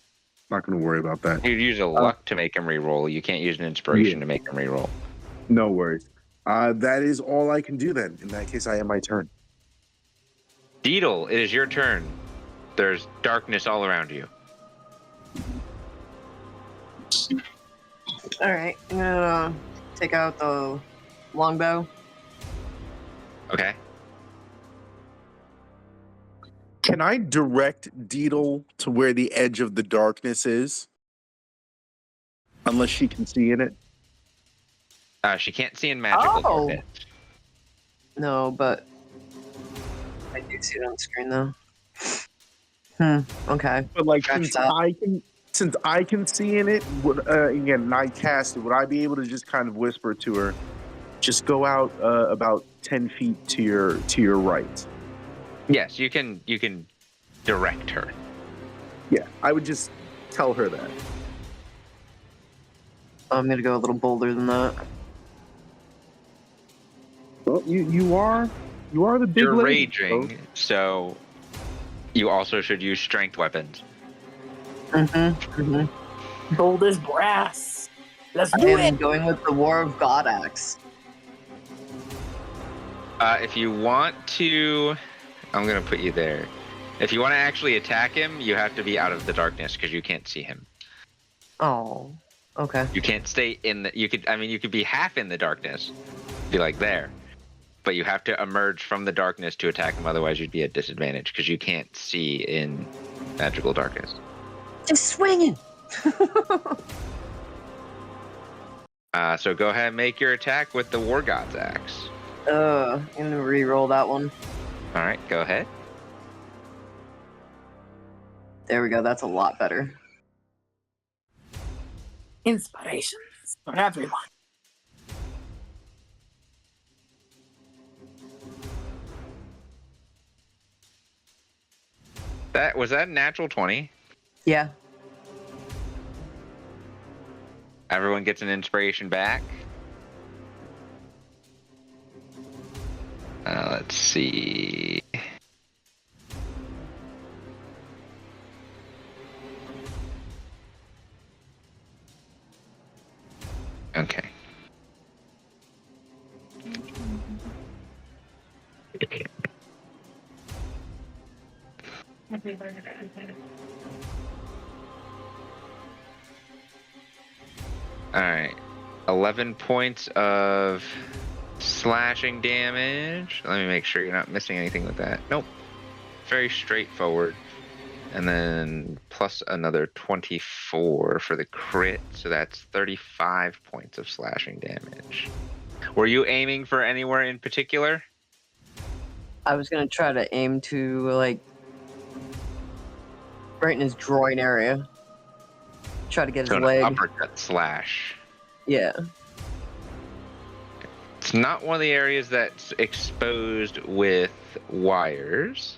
Not gonna worry about that. You'd use a luck to make him reroll. You can't use an inspiration to make him reroll. No worries. That is all I can do then. In that case, I end my turn. Beetle, it is your turn. There's darkness all around you. All right. I'm gonna take out the longbow. Okay. Can I direct Deedle to where the edge of the darkness is? Unless she can see in it. She can't see in magical darkness. No, but I do see it on the screen though. Okay. But like, Scratch since I can see in it, again, and I cast it, would I be able to just kind of whisper to her, just go out about 10 feet to your right? Yes, you can direct her. Yeah, I would just tell her that. I'm gonna go a little bolder than that. Well, you are the big You're lady, raging, so you also should use strength weapons. Bold as brass. Let's I do am it. going with the War of God axe. If you want to, I'm gonna put you there. If you want to actually attack him, you have to be out of the darkness because you can't see him. Oh, okay. You can't stay in the. You could be half in the darkness, be like there, but you have to emerge from the darkness to attack him. Otherwise, you'd be at disadvantage because you can't see in magical darkness. Just swinging. So go ahead and make your attack with the War God's Axe. I'm gonna re-roll that one. All right, go ahead. There we go. That's a lot better. Inspirations for everyone. That was that natural 20. Yeah. Everyone gets an inspiration back. Let's see. Okay. All right. 11 points of slashing damage. Let me make sure you're not missing anything with that. Nope. Very straightforward. And then plus another 24 for the crit. So that's 35 points of slashing damage. Were you aiming for anywhere in particular? I was gonna try to aim to like right in his groin area. Try to get his So an leg. uppercut slash. Yeah. It's not one of the areas that's exposed with wires.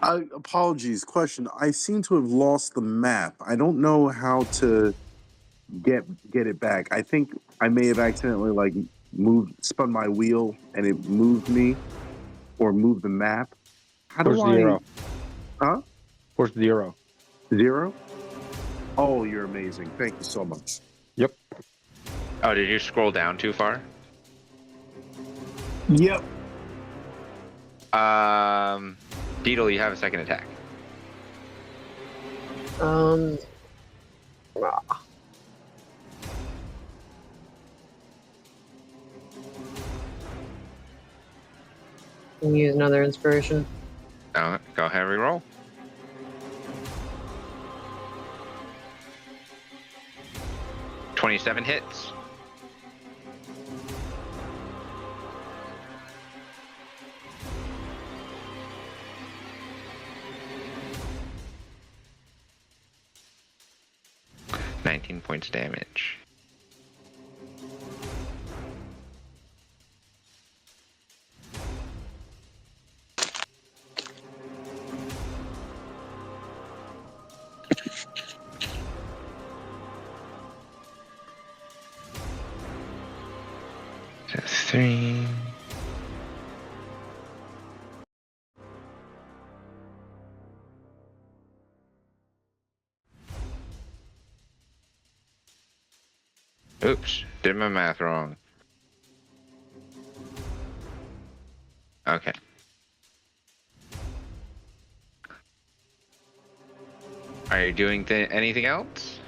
Apologies. Question. I seem to have lost the map. I don't know how to get it back. I think I may have accidentally like spun my wheel and it moved me or moved the map. How Where's do the arrow? Huh? Where's the arrow? 0? Oh, you're amazing. Thank you so much. Yep. Oh, did you scroll down too far? Yep. Beetle, you have a second attack. Ah. Can you use another inspiration? Go ahead, reroll. $27 hits. $19 points damage. So 3. Oops, did my math wrong. Okay. Are you doing anything else?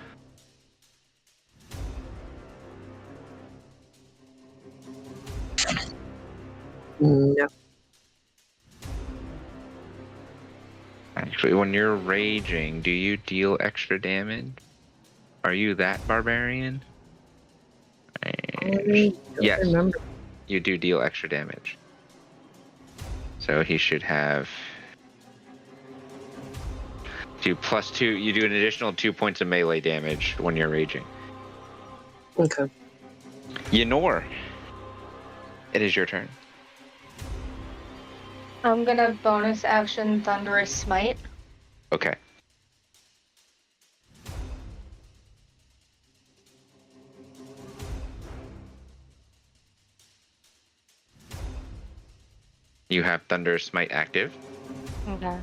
No. Actually, when you're raging, do you deal extra damage? Are you that barbarian? Yes, Remember. you do deal extra damage. So he should have do +2. You do an additional 2 points of melee damage when you're raging. Okay. Yenor, it is your turn. I'm gonna bonus action Thunderous Smite. Okay. You have Thunder Smite active. Okay.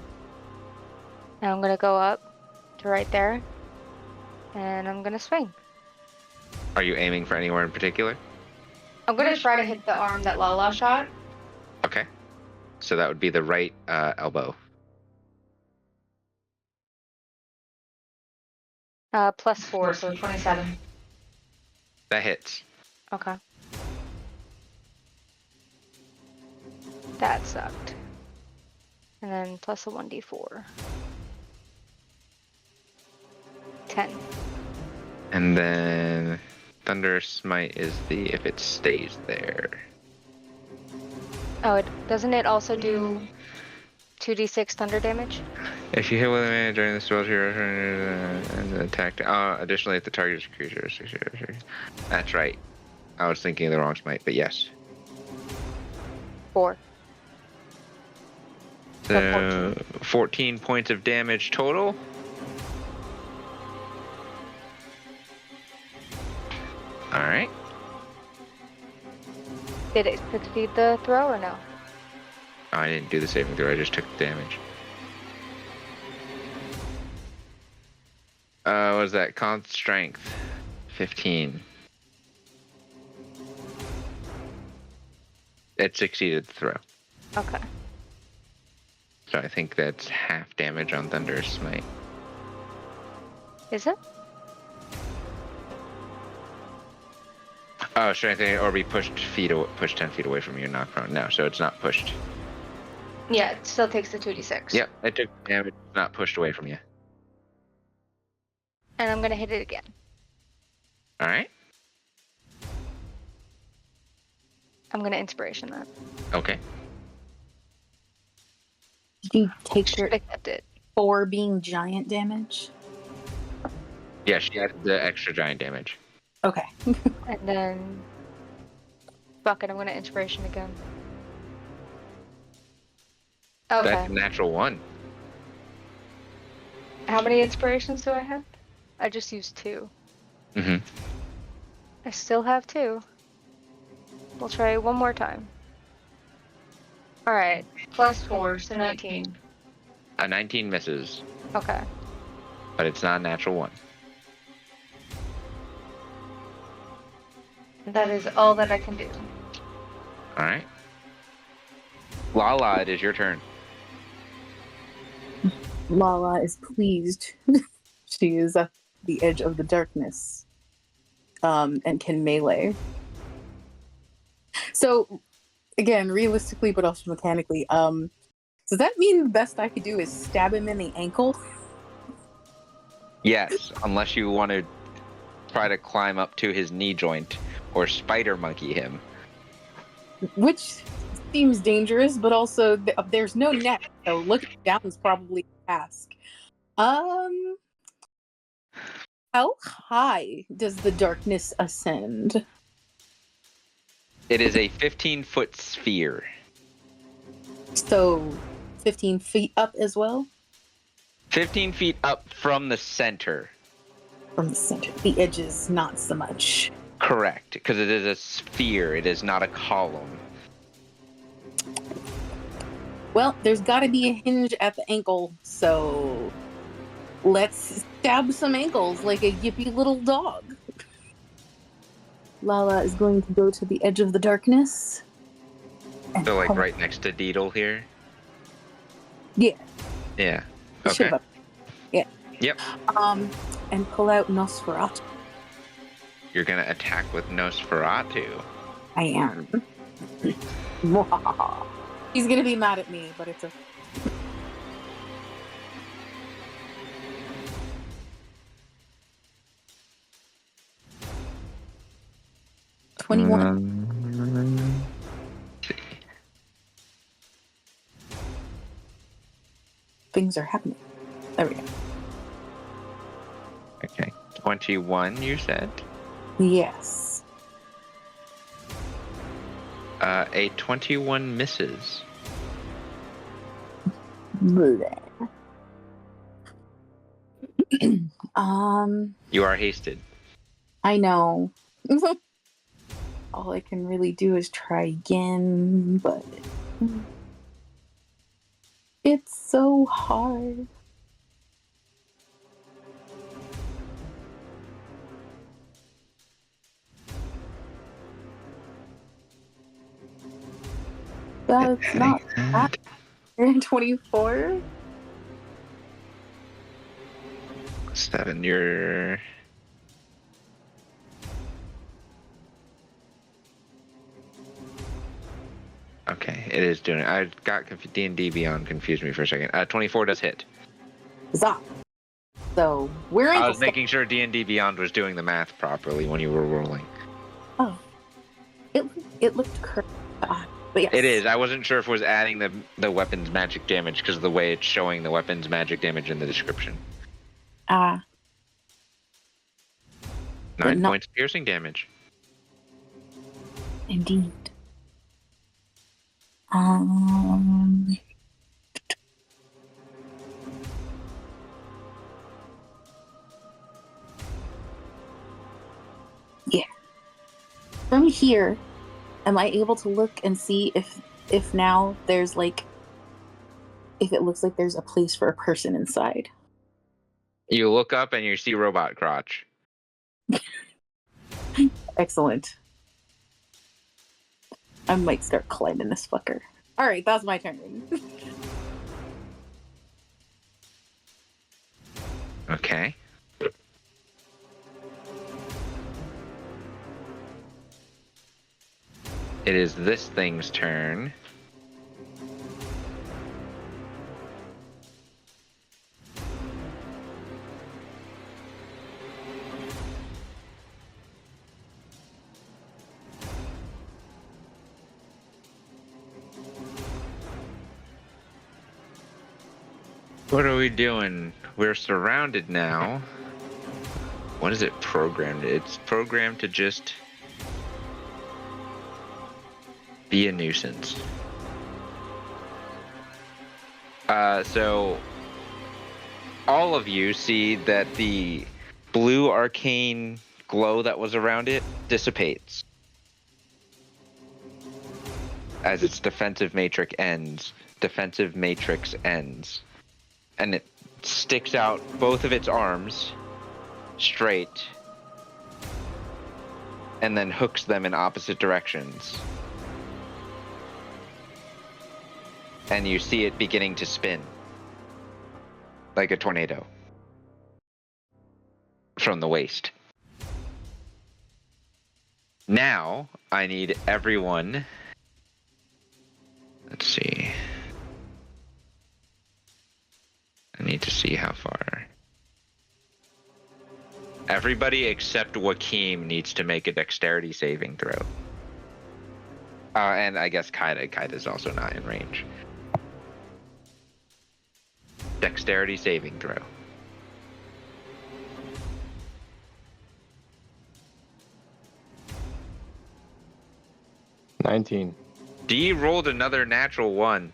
Now I'm gonna go up to right there, and I'm gonna swing. Are you aiming for anywhere in particular? I'm gonna try to hit the arm that Lala shot. Okay. So that would be the right elbow. +4, so 27. That hits. Okay. That sucked. And then plus a 1d4. 10. And then Thunder Smite is the if it stays there. Oh, doesn't it also do 2d6 thunder damage? If you hit with a man during the spell, you're and attack. Additionally, if the target is a creature. That's right. I was thinking of the wrong smite, but yes. 4. So 14 points of damage total. All right. Did it succeed the throw or no? Oh, I didn't do the saving throw. I just took the damage. What was that? Con strength. 15. It succeeded the throw. Okay. So I think that's half damage on Thunderous Smite. Is it? Oh, strength or be pushed 10 feet away from you and knocked prone. No, so it's not pushed. Yeah, it still takes the 2d6. Yep, it took damage, not pushed away from you. And I'm gonna hit it again. All right. I'm gonna inspiration that. Okay. Did you take your Accept it. 4 being giant damage? Yeah, she had the extra giant damage. Okay. And then, fuck it, I'm gonna inspiration again. Okay. That's a natural 1. How many inspirations do I have? I just used 2. Mm-hmm. I still have 2. We'll try one more time. Alright, +4, so 19. A 19 misses, Okay. but it's not a natural 1. That is all that I can do. All right. Lala, it is your turn. Lala is pleased. She is at the edge of the darkness. And can melee. So, again, realistically, but also mechanically, does that mean the best I could do is stab him in the ankle? Yes, unless you want to try to climb up to his knee joint or spider monkey him. Which seems dangerous, but also there's no neck, so looking down is probably a task. How high does the darkness ascend? It is a 15-foot sphere. So, 15 feet up as well? 15 feet up from the center. From the center. The edges, not so much. Correct, because it is a sphere. It is not a column. Well, there's got to be a hinge at the ankle, so let's stab some ankles like a yippy little dog. Lala is going to go to the edge of the darkness. So, like, right next to Deedle here? Yeah. Yeah. Should Okay. have. Yeah. Yep. And pull out Nosferatu. You're going to attack with Nosferatu. I am. He's gonna be mad at me, but it's a. $21. Things are happening. There we go. Okay. 21, you said? Yes. A 21 misses. Bleh. You are hasted. I know. All I can really do is try again, but it's so hard. That's not that. 24? 7, you're... Okay, it is doing it. I got D&D Beyond confused me for a second. 24 does hit. Zop. So we're in. I was making sure D&D Beyond was doing the math properly when you were rolling. Oh, it looked correct. But yes. It is. I wasn't sure if it was adding the weapon's magic damage because of the way it's showing the weapon's magic damage in the description. 9 points of piercing damage. Indeed. from here, am I able to look and see if now there's like, if it looks like there's a place for a person inside? You look up and you see robot crotch. Excellent. I might start climbing this fucker. All right, that's my turn. Okay. It is this thing's turn. What are we doing? We're surrounded now. What is it programmed? It's programmed to just be a nuisance. So all of you see that the blue arcane glow that was around it dissipates as its defensive matrix ends. And it sticks out both of its arms straight and then hooks them in opposite directions. And you see it beginning to spin like a tornado from the waist. Now I need everyone. Let's see. I need to see how far. Everybody except Joaquin needs to make a dexterity saving throw. And I guess Kaita's also not in range. Dexterity saving throw. $19. D rolled another natural 1.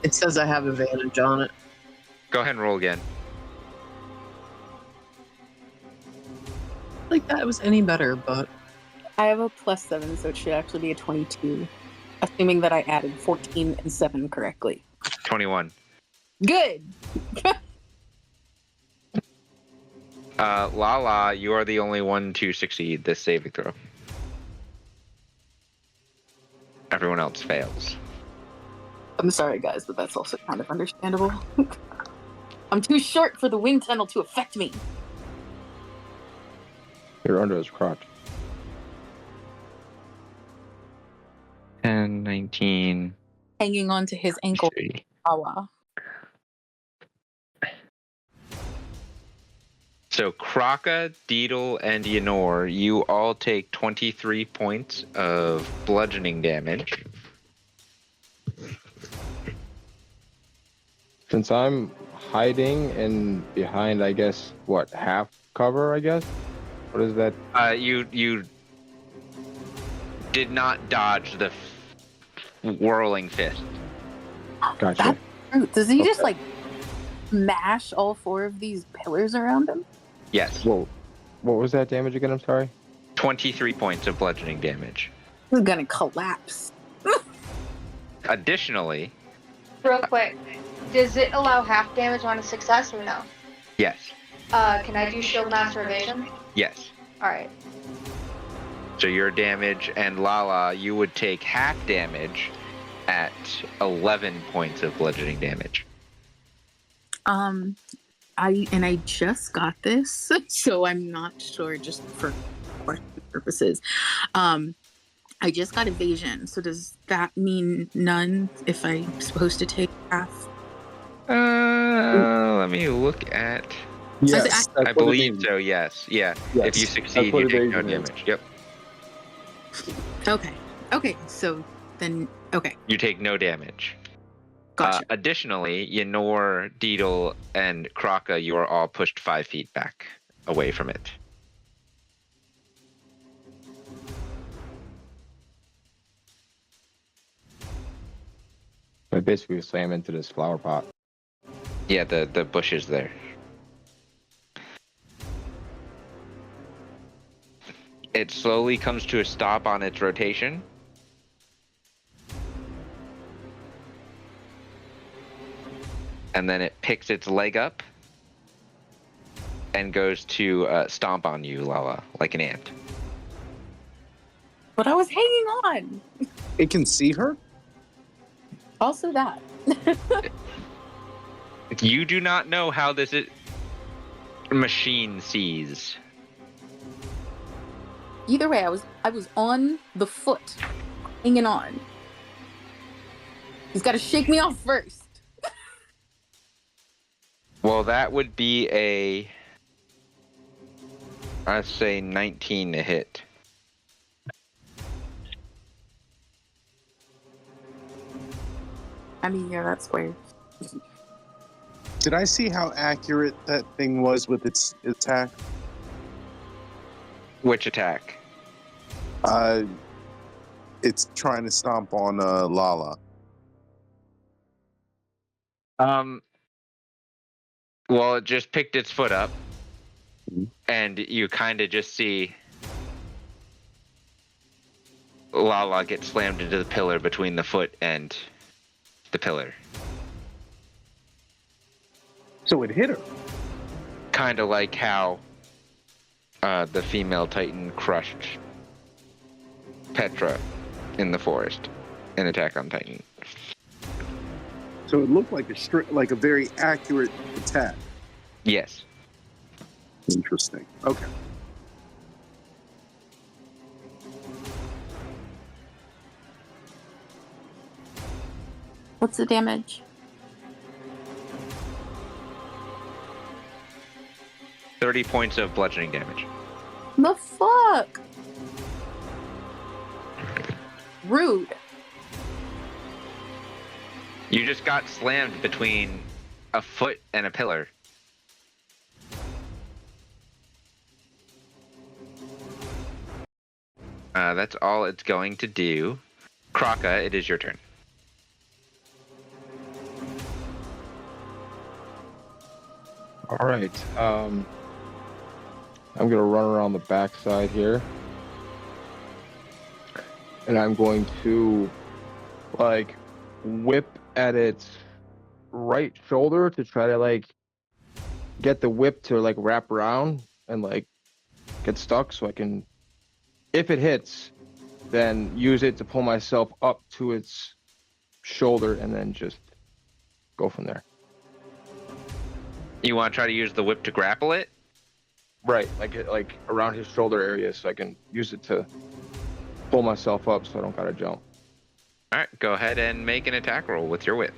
It says I have advantage on it. Go ahead and roll again. Like that was any better, but I have a +7, so it should actually be a 22, assuming that I added 14 and 7 correctly. 21. Good. Lala, you are the only one to succeed this saving throw. Everyone else fails. I'm sorry, guys, but that's also kind of understandable. I'm too short for the wind tunnel to affect me. You're under his crotch. 10, 19. Hanging on to his ankle. 3. Awa. So Kraka, Deedle, and Yenor, you all take 23 points of bludgeoning damage. Since I'm hiding and behind, I guess, what, half cover, I guess? What is that? You did not dodge the whirling fist. Gotcha. Does he just like mash all 4 of these pillars around him? Yes. Whoa. What was that damage again? I'm sorry. 23 points of bludgeoning damage. He's gonna collapse. Additionally, Real quick, does it allow half damage on a success or no? yes. Can I do shield master evasion? Yes. Alright. So your damage, and Lala, you would take half damage at 11 points of bludgeoning damage. I just got this, so I'm not sure, just for question purposes. I just got evasion, so does that mean none if I'm supposed to take half? Let me look at. Yes, I believe so. Yes. Yeah. Yes, If you succeed, that's what you take no evasion is. damage. Yep. Okay, so then, okay, You take no damage. gotcha. Additionally, Yenor, Deedle, and Kraka, you are all pushed 5 feet back away from it. I basically slam into this flower pot. Yeah, the bushes there. It slowly comes to a stop on its rotation. And then it picks its leg up and goes to stomp on you, Lala, like an ant. But I was hanging on. It can see her? Also that. You do not know how this machine sees. Either way, I was on the foot, hanging on. He's got to shake me off first. Well, that would be I'd say 19 to hit. I mean, yeah, that's square. Did I see how accurate that thing was with its attack? Which attack? It's trying to stomp on Lala. Well, it just picked its foot up, Mhm. and you kind of just see Lala get slammed into the pillar between the foot and the pillar. So it hit her. Kind of like how the female Titan crushed Petra in the forest in Attack on Titan. So it looked like a very accurate attack. Yes. Interesting. Okay. What's the damage? 30 points of bludgeoning damage. The fuck? Rude. You just got slammed between a foot and a pillar. That's all it's going to do. Kraka, it is your turn. All right. I'm gonna run around the backside here, and I'm going to like whip at its right shoulder to try to like get the whip to like wrap around and like get stuck, so I can, if it hits, then use it to pull myself up to its shoulder and then just go from there. You want to try to use the whip to grapple it? Right, like around his shoulder area, so I can use it to pull myself up, so I don't gotta jump. All right, go ahead and make an attack roll with your whip.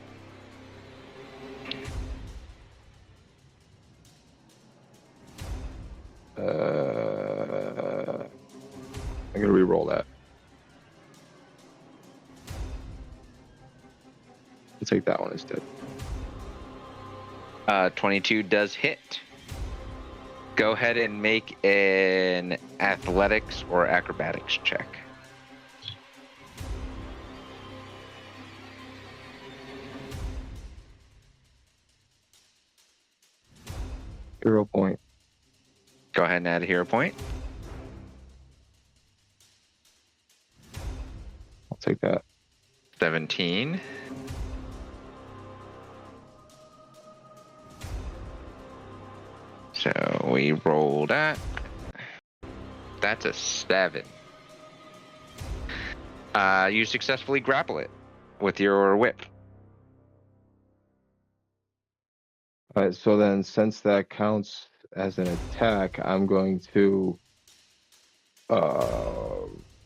I'm gonna re-roll that. I'll take that one instead. 22 does hit. Go ahead and make an athletics or acrobatics check. Hero point. Go ahead and add a hero point. I'll take that. 17. So we roll that. That's a 7. You successfully grapple it with your whip. All right, so then since that counts as an attack, I'm going to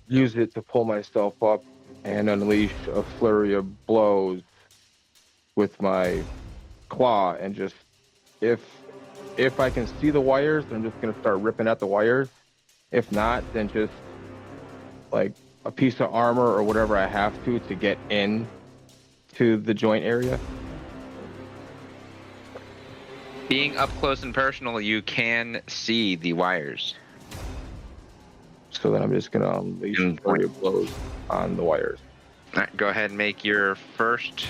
use it to pull myself up and unleash a flurry of blows with my claw, and just if I can see the wires, I'm just gonna start ripping at the wires. If not, then just like a piece of armor or whatever I have to get in to the joint area. Being up close and personal, you can see the wires. So then I'm just gonna unleash a flurry of blows on the wires. All right, go ahead and make your first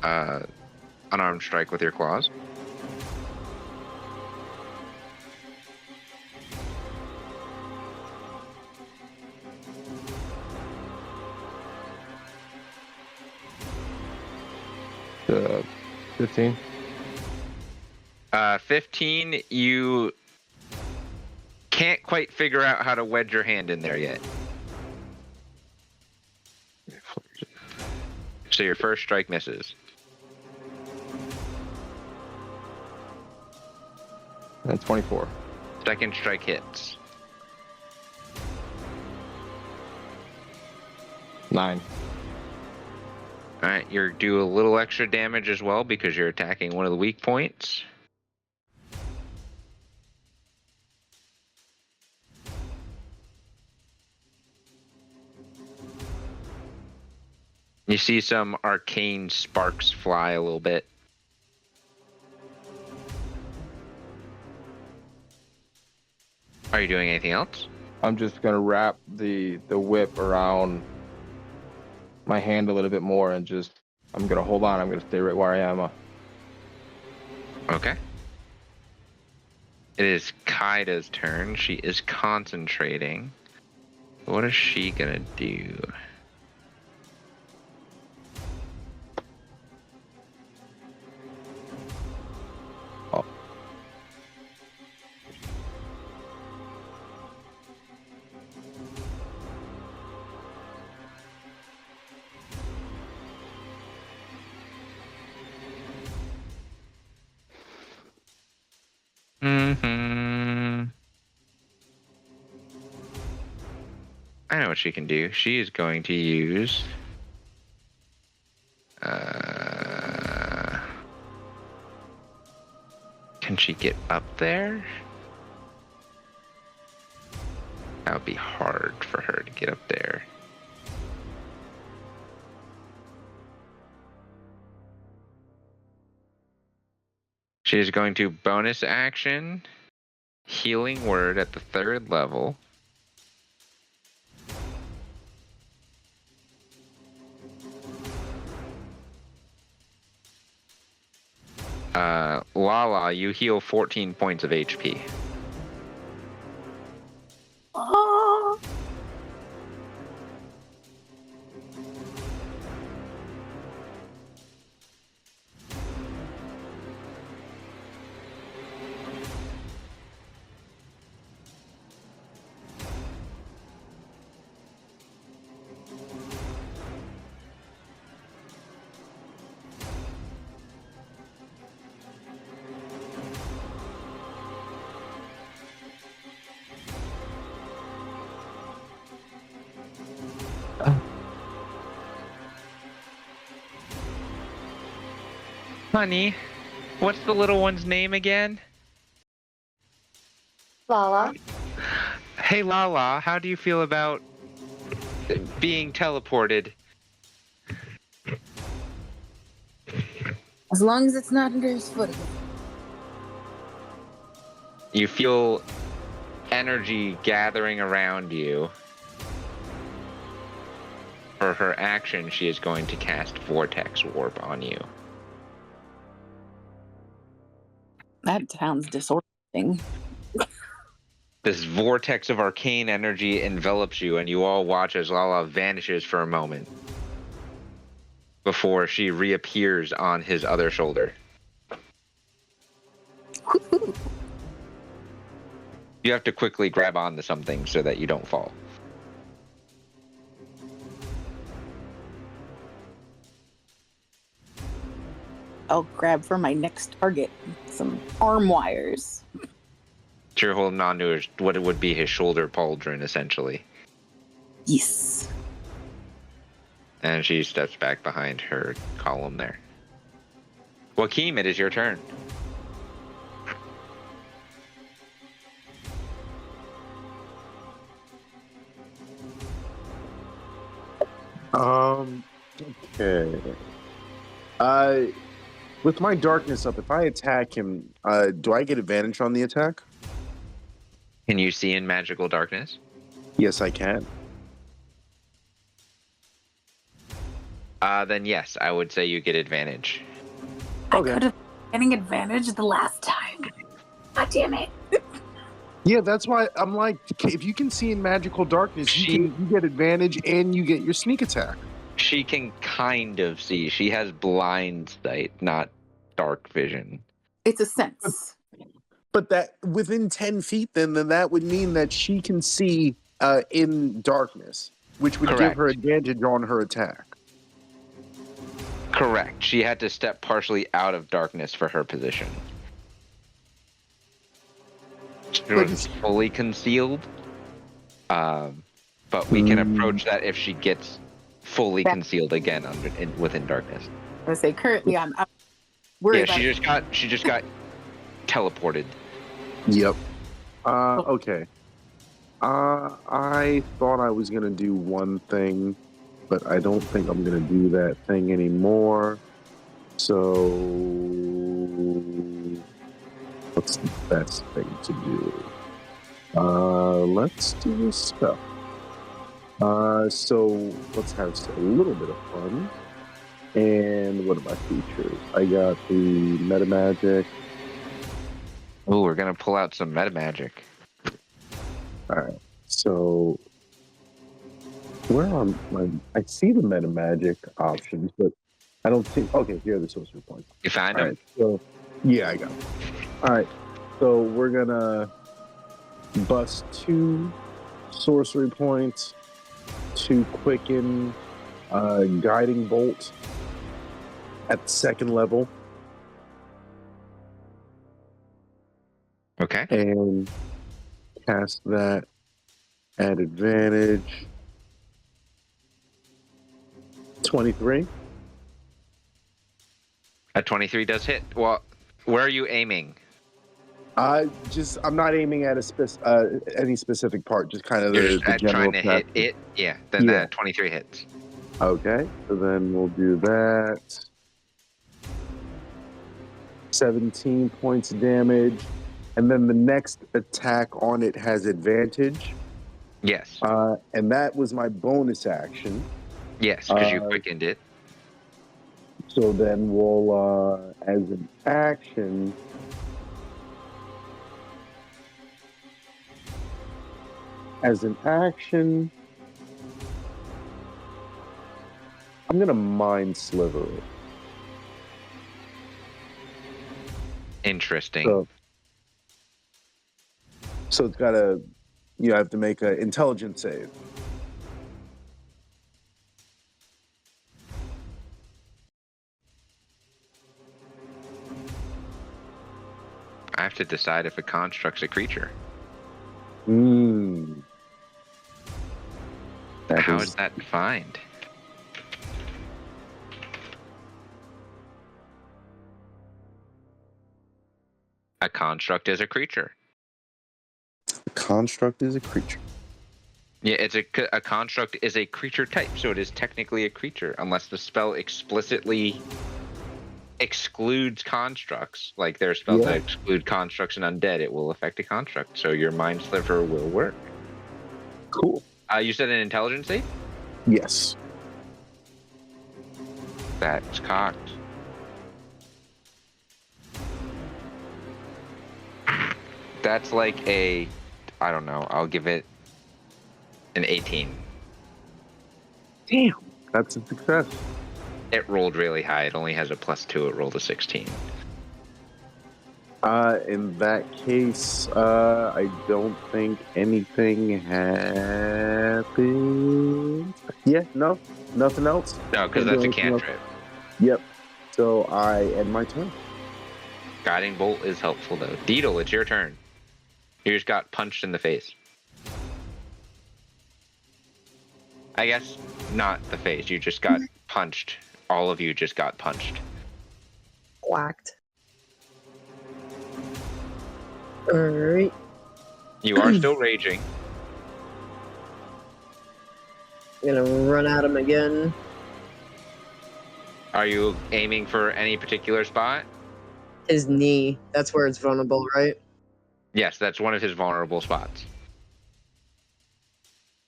unarmed strike with your claws. 15. 15, you can't quite figure out how to wedge your hand in there yet. So your first strike misses. And 24. Second strike hits. 9. Alright, you're do a little extra damage as well because you're attacking one of the weak points. You see some arcane sparks fly a little bit. Are you doing anything else? I'm just gonna wrap the whip around my hand a little bit more and just I'm gonna hold on. I'm gonna stay right where I am. Okay. It is Kaida's turn. She is concentrating. What is she gonna do? Oh. I know what she can do. She is going to use... Can she get up there? That would be hard for her to get up there. She is going to bonus action Healing Word at the 3rd level. Lala, you heal 14 points of HP. Oh. Honey, what's the little one's name again? Lala. Hey Lala, how do you feel about being teleported? As long as it's not under his foot again. You feel energy gathering around you. For her action, she is going to cast Vortex Warp on you. That sounds disorienting. This vortex of arcane energy envelops you, and you all watch as Lala vanishes for a moment before she reappears on his other shoulder. You have to quickly grab onto something so that you don't fall. I'll grab for my next target some arm wires. So you're holding on to his, what it would be his shoulder pauldron, essentially. Yes. And she steps back behind her column there. Joaquim, it is your turn. Okay. With my darkness up, if I attack him, do I get advantage on the attack? Can you see in magical darkness? Yes, I can. Then yes, I would say you get advantage. Okay. I could have been getting advantage the last time. God damn it. Yeah, that's why I'm like, if you can see in magical darkness, you get advantage and you get your sneak attack. She can kind of see. She has blind sight, not dark vision. It's a sense. But that within 10 feet, then that would mean that she can see in darkness, which would give her advantage on her attack. Correct. She had to step partially out of darkness for her position. She was fully concealed, but we can approach that if she gets fully concealed again within darkness. I say currently I'm worried. Yeah, she just got teleported. Yep. Okay. I thought I was gonna do one thing, but I don't think I'm gonna do that thing anymore. So, what's the best thing to do? Let's do this stuff. So let's have a little bit of fun. And what are my features? I got the meta magic. Oh, we're gonna pull out some meta magic. All right. So where are I see the meta magic options, but I don't see. Okay, here are the sorcery points. You find All them? right, so yeah, I got them. All right. So we're gonna bust 2 sorcery points, 2 quicken, guiding bolt at the 2nd level. Okay. And cast that at advantage. 23. A 23 does hit. Well, where are you aiming? I'm not aiming at any specific part, just kind of the general trying to hit it. Yeah, then Yeah. that 23 hits. Okay, so then we'll do that. 17 points of damage. And then the next attack on it has advantage. Yes. And that was my bonus action. Yes, because you quickened it. So then we'll, as an action, I'm going to mind sliver it. Interesting. So it's got you have to make an intelligence save. I have to decide if a construct's a creature. How is that defined? A construct is a creature. Construct is a creature. Yeah, a construct is a creature type, so it is technically a creature, unless the spell explicitly excludes constructs. Like there are spells that exclude constructs and undead, it will affect a construct. So your mind sliver will work. Cool. You said an intelligence save? Yes. That's cocked. That's like I don't know, I'll give it an 18. Damn, that's a success. It rolled really high. It only has a +2. It rolled a 16. In that case, I don't think anything happened. Yeah, no, nothing else. No, because that's a cantrip. Yep. So I end my turn. Guiding bolt is helpful though. Deedle, it's your turn. You just got punched in the face. I guess not the face. You just got punched. All of you just got punched. Whacked. Alright. You are still raging. I'm gonna run at him again. Are you aiming for any particular spot? His knee. That's where it's vulnerable, right? Yes, that's one of his vulnerable spots.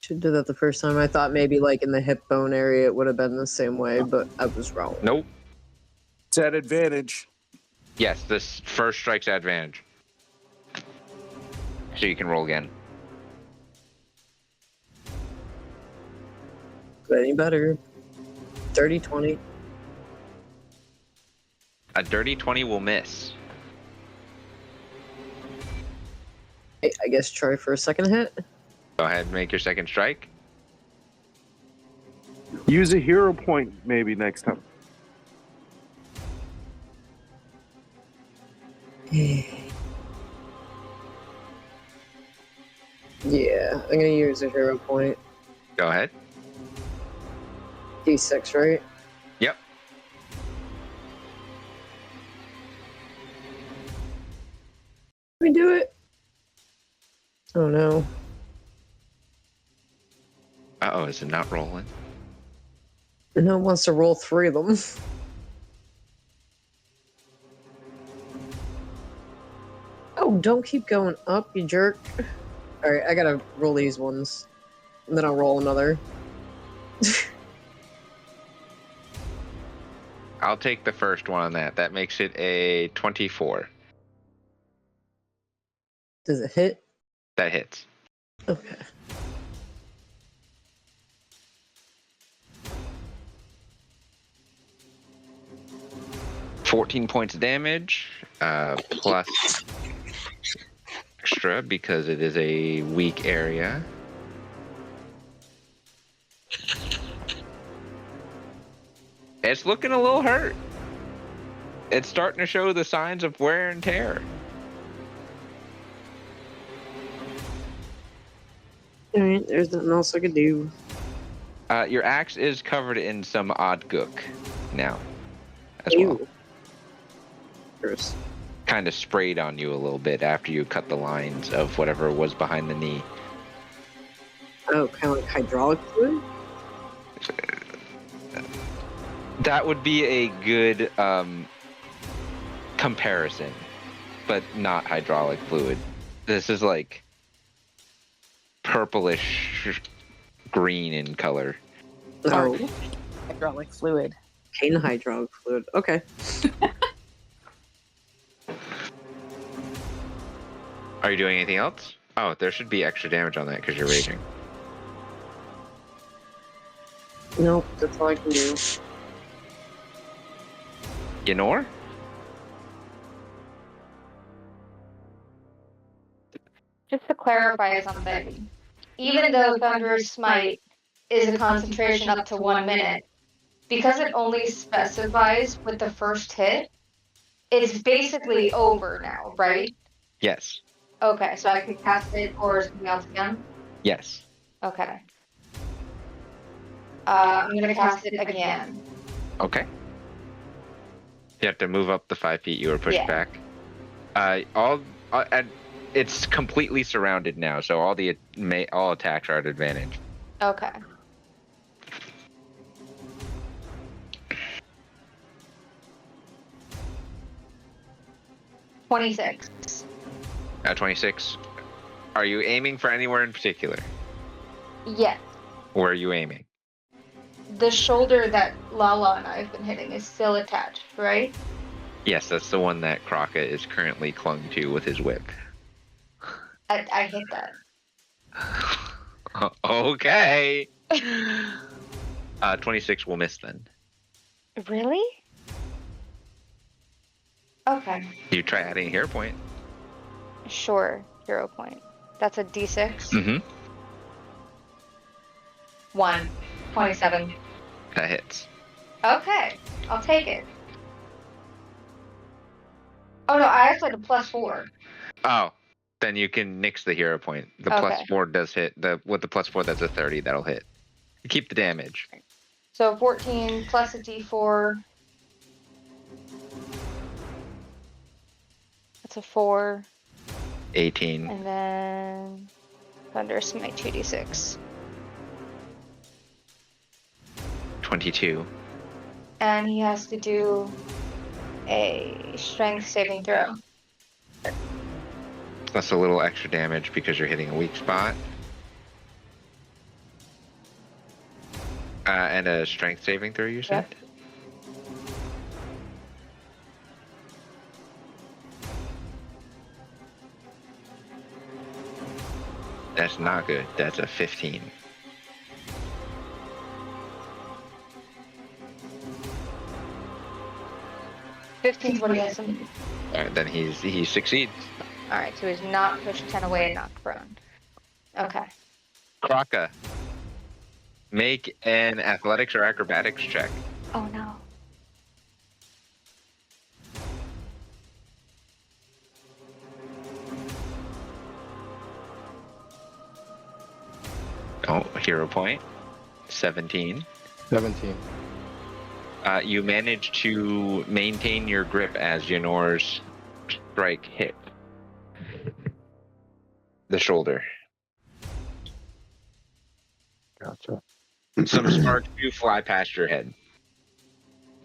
Should do that the first time. I thought maybe like in the hip bone area it would have been the same way, but I was wrong. Nope. It's at advantage. Yes, this first strike's advantage. So you can roll again. Any better? Dirty 20. A dirty 20 will miss. I guess try for a second hit. Go ahead and make your second strike. Use a hero point maybe next time. Yeah, I'm gonna use a hero point. Go ahead. D6, right? Yep. Let me do it. Oh no. Uh-oh, is it not rolling? No one wants to roll 3 of them. Oh, don't keep going up, you jerk. Alright, I gotta roll these ones. And then I'll roll another. I'll take the first one on that. That makes it a 24. Does it hit? That hits. Okay. $14 points of damage, plus extra because it is a weak area. It's looking a little hurt. It's starting to show the signs of wear and tear. Alright, there's nothing else I could do. Your axe is covered in some odd gook now, as well. Ew. Gross. Kind of sprayed on you a little bit after you cut the lines of whatever was behind the knee. Oh, kind of like hydraulic fluid? That would be a good comparison, but not hydraulic fluid. This is like purplish green in color. Oh, Hydraulic fluid. cane hydraulic fluid. Okay. Are you doing anything else? Oh, there should be extra damage on that because you're raging. Nope, that's all I can do. Yenor? Just to clarify something, even though Thunderous Smite is a concentration up to 1 minute, because it only specifies with the first hit, it's basically over now, right? Yes. Okay, so I can cast it or something else again? Yes. Okay. I'm gonna cast it again. Okay. You have to move up the 5 feet you were pushed Yeah. back. And it's completely surrounded now, so all attacks are at advantage. Okay. $26. At 26. Are you aiming for anywhere in particular? Yes. Where are you aiming? The shoulder that Lala and I have been hitting is still attached, right? Yes, that's the one that Kraka is currently clung to with his whip. I hit that. Okay. 26 will miss then. Really? Okay. You try adding a hero point. Sure. Hero point. That's a D6. Mm-hmm. 1. 27. That hits. Okay. I'll take it. Oh no, I actually had a +4. Oh, then you can nix the hero point. The Okay. +4 does hit. With the +4, that's a 30. That'll hit. You keep the damage. So 14 plus a D4. That's a 4. 18. And then Thunder Smite 2d6. 22. And he has to do a strength saving throw. That's a little extra damage because you're hitting a weak spot. And a strength saving throw, you said? Yep. That's not good. That's a 15. 15's what he has to move. All right, then he succeeds. All right, so he's not pushed 10 away and knocked prone. Okay. Kraka, make an athletics or acrobatics check. Oh no. Oh, hero point. 17. 17. You manage to maintain your grip as Yanor's strike hit the shoulder. Gotcha. Some sparks do fly past your head,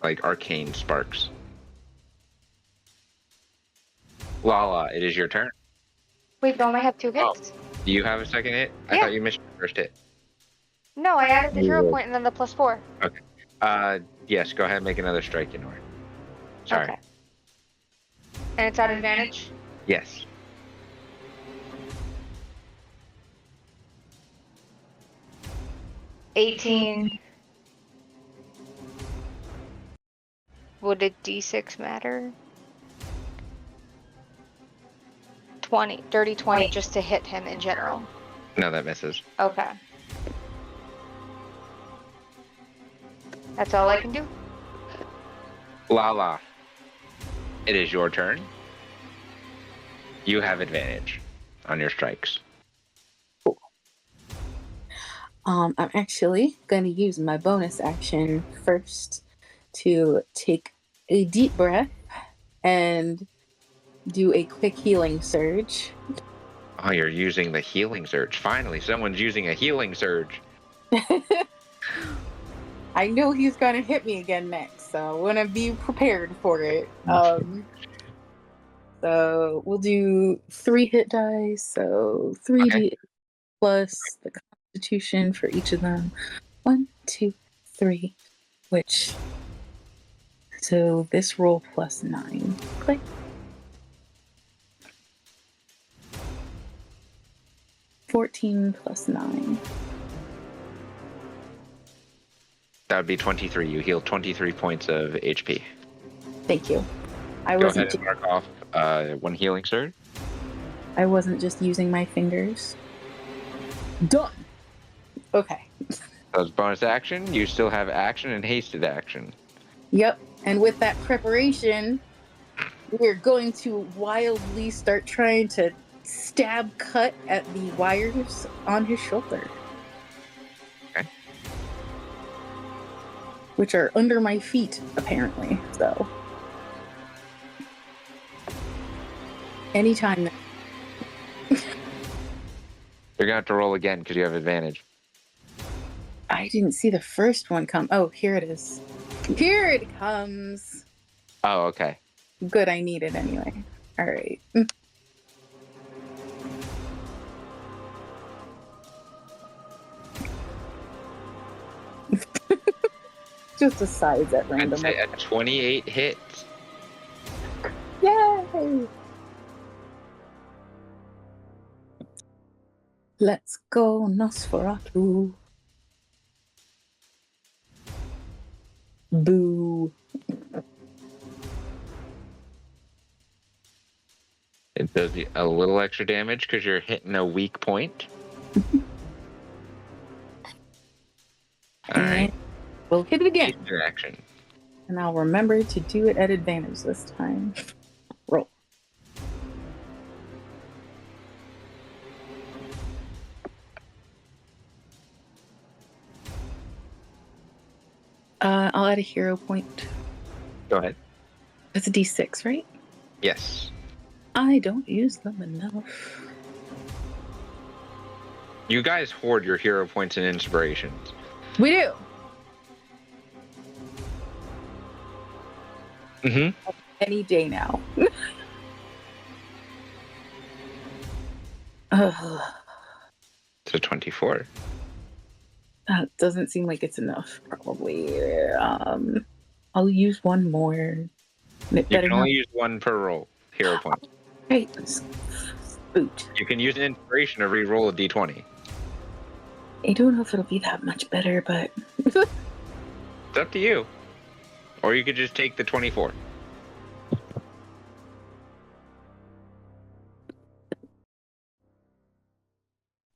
like arcane sparks. Lala, it is your turn. Wait, don't I have 2 hits? Do you have a second hit? I Yeah. thought you missed your first hit. No, I added the hero point and then the +4. Yes, go ahead and make another strike, Yanor. Sorry. Okay. And it's at advantage? Yes. $18. Would a D6 matter? 20. Dirty 20 just to hit him in general. No, that misses. Okay. That's all I can do? Lala, it is your turn. You have advantage on your strikes. I'm actually going to use my bonus action first to take a deep breath and do a quick healing surge. Oh, you're using the healing surge. Finally, someone's using a healing surge. I know he's going to hit me again next, so I want to be prepared for it. So we'll do 3 hit dice, so 3d plus the constitution for each of them. 1, 2, 3, which... So this roll plus 9. Click. $14 plus 9. That would be 23. You heal 23 points of HP. Thank you. I Go wasn't. ahead and mark off 1 healing surge. I wasn't just using my fingers. Done. Okay. That was bonus action. You still have action and hasted action. Yep. And with that preparation, we're going to wildly start trying to stab cut at the wires on his shoulder. Okay. Which are under my feet, apparently. So. Anytime now. You're going to have to roll again because you have advantage. I didn't see the first one come. Oh, here it is. Here it comes. Oh, okay. Good, I need it anyway. All right. Just a size at I'd random. say a 28 hits. Yay! Let's go, Nosferatu. Boo. It does a little extra damage because you're hitting a weak point. All right. We'll hit it again. Your action. And I'll remember to do it at advantage this time. Roll. I'll add a hero point. Go ahead. That's a d6, right? Yes. I don't use them enough. You guys hoard your hero points and inspirations. We do. Mm-hmm. Any day now. Ugh. It's a 24. That doesn't seem like it's enough, probably. I'll use one more. It You better can only not- use 1 per roll. Hero point. Right. Boot. You can use an inspiration to re-roll a d20. I don't know if it'll be that much better, but It's up to you. Or you could just take the 24.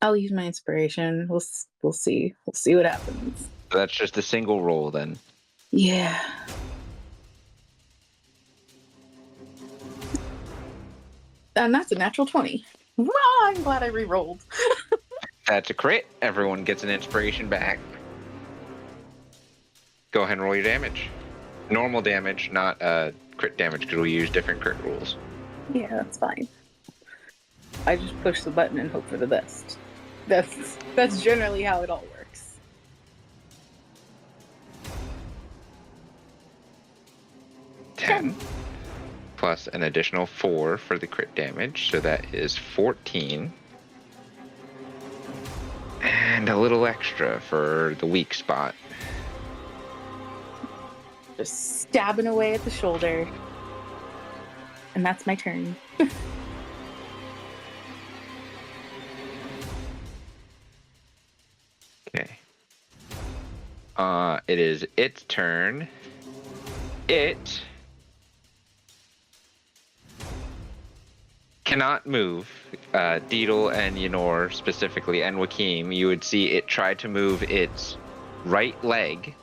I'll use my inspiration. We'll see. We'll see what happens. So that's just a single roll then. Yeah. And that's a natural 20. Wow, I'm glad I re-rolled. That's a crit. Everyone gets an inspiration back. Go ahead and roll your damage. Normal damage, not crit damage, because we use different crit rules. Yeah, that's fine. I just push the button and hope for the best. That's generally how it all works. Ten plus an additional 4 for the crit damage, so that is 14. And a little extra for the weak spot. Just stabbing away at the shoulder. And that's my turn. Okay. It is its turn. It cannot move. Deedle and Yenor specifically, and Wakim, you would see it try to move its right leg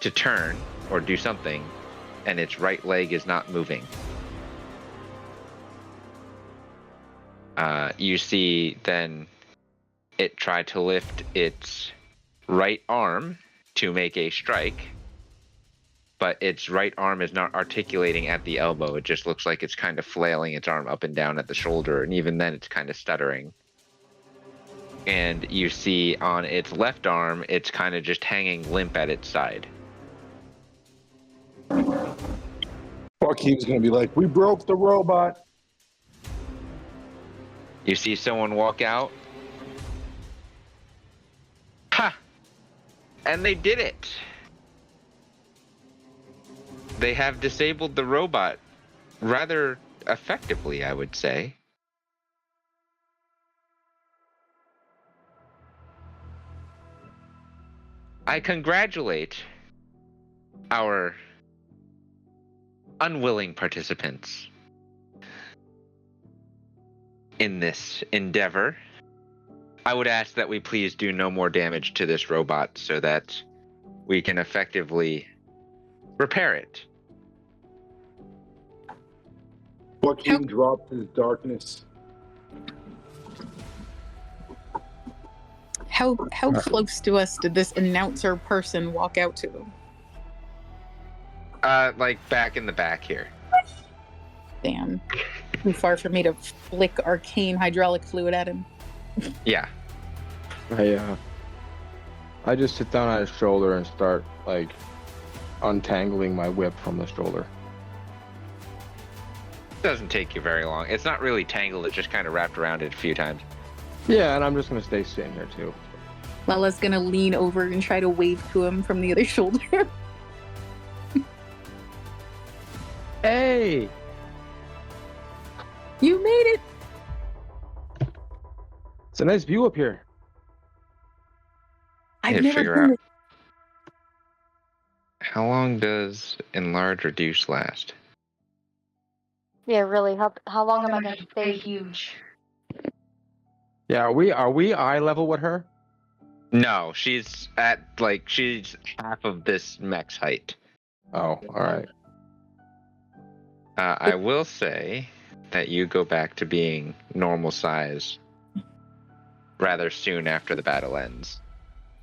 to turn or do something, and its right leg is not moving. You see then it try to lift its right arm to make a strike, but its right arm is not articulating at the elbow. It just looks like it's kind of flailing its arm up and down at the shoulder, and even then it's kind of stuttering. And you see on its left arm, it's kind of just hanging limp at its side. Joaquin's gonna be like, "We broke the robot." You see someone walk out. Ha! And they did it! They have disabled the robot rather effectively, I would say. I congratulate our unwilling participants in this endeavor. I would ask that we please do no more damage to this robot so that we can effectively repair it. Joaquin dropped his darkness. How close to us did this announcer person walk out to? Like back in the back here. Damn. Too far for me to flick arcane hydraulic fluid at him. Yeah. I just sit down at his shoulder and start like untangling my whip from the shoulder. Doesn't take you very long. It's not really tangled, it's just kind of wrapped around it a few times. Yeah, and I'm just gonna stay sitting here too. Lala's gonna lean over and try to wave to him from the other shoulder. Hey! You made it! It's a nice view up here. I've I'd never figure been out- this- How long does enlarge reduce last? Yeah, really. How long am I going to stay huge? Yeah, are we eye level with her? No, she's she's half of this mech's height. Oh, alright. I will say that you go back to being normal size rather soon after the battle ends.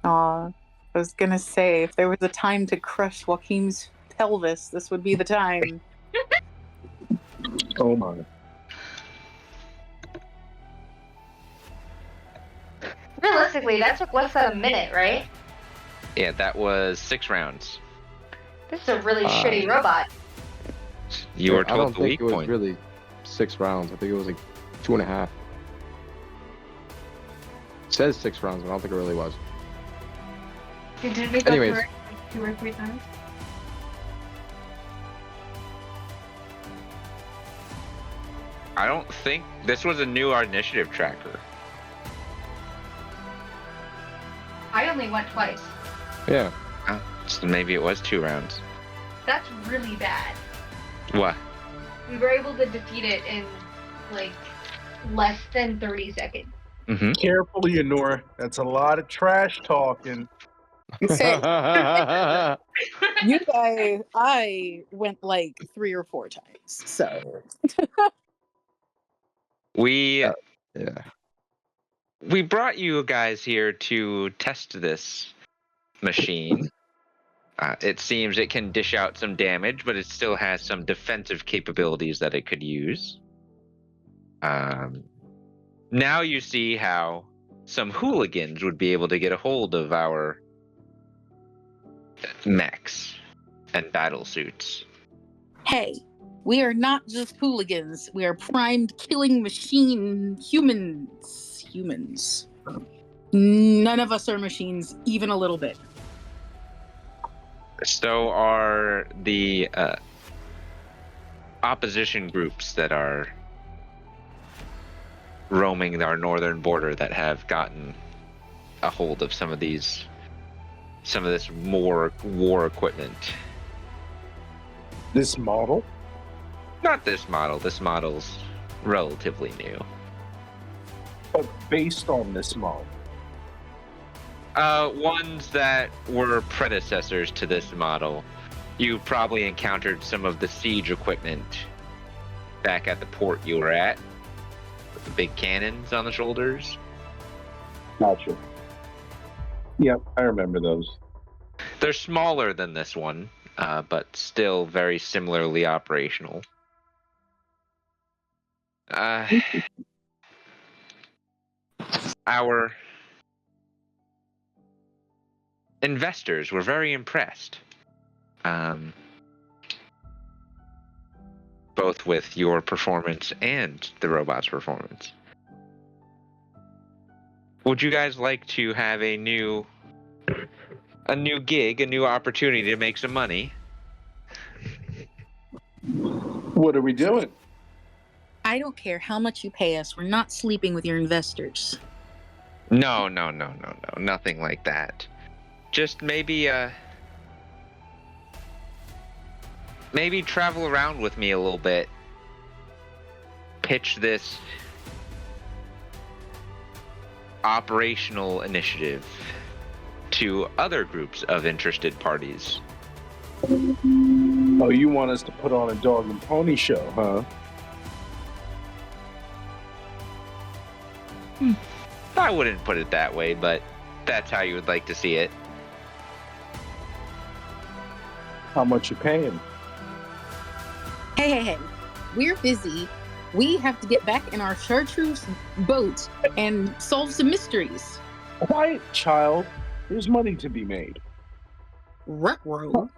Aw, I was gonna say, if there was a time to crush Joaquin's pelvis, this would be the time. Oh my. Realistically, that took less than a minute, right? Yeah, that was 6 rounds. This is a really shitty robot. You were I don't told the think weak it was point. really 6 rounds. I think it was like 2.5. It says 6 rounds, but I don't think it really was. Did we go Anyways. through it like 2 or 3 times? I don't think this was a new initiative tracker. I only went twice. Yeah. So maybe it was 2 rounds. That's really bad. What? We were able to defeat it in like less than 30 seconds. Mm-hmm. Careful, Leonora. That's a lot of trash talking. Say, you guys, I went like 3 or 4 times. So We Yeah. we brought you guys here to test this machine. It seems it can dish out some damage, but it still has some defensive capabilities that it could use. Now you see how some hooligans would be able to get a hold of our mechs and battle suits. hey, we are not just hooligans. We are primed killing machine humans. Humans. None of us are machines, even a little bit. So are the opposition groups that are roaming our northern border that have gotten a hold of some of this more war equipment. This model? Not this model. This model's relatively new. But based on this model. Ones that were predecessors to this model. You probably encountered some of the siege equipment back at the port you were at, with the big cannons on the shoulders. Gotcha. Yep, I remember those. They're smaller than this one, but still very similarly operational. Our investors were very impressed, both with your performance and the robot's performance. Would you guys like to have a new gig, a new opportunity to make some money? What are we doing? I don't care how much you pay us. We're not sleeping with your investors. No, nothing like that. Just maybe travel around with me a little bit. Pitch this operational initiative to other groups of interested parties. Oh, you want us to put on a dog and pony show, huh? I wouldn't put it that way, but that's how you would like to see it. How much you paying? Hey. We're busy. We have to get back in our chartreuse boat and solve some mysteries. Quiet, child. There's money to be made. Ruh-roh.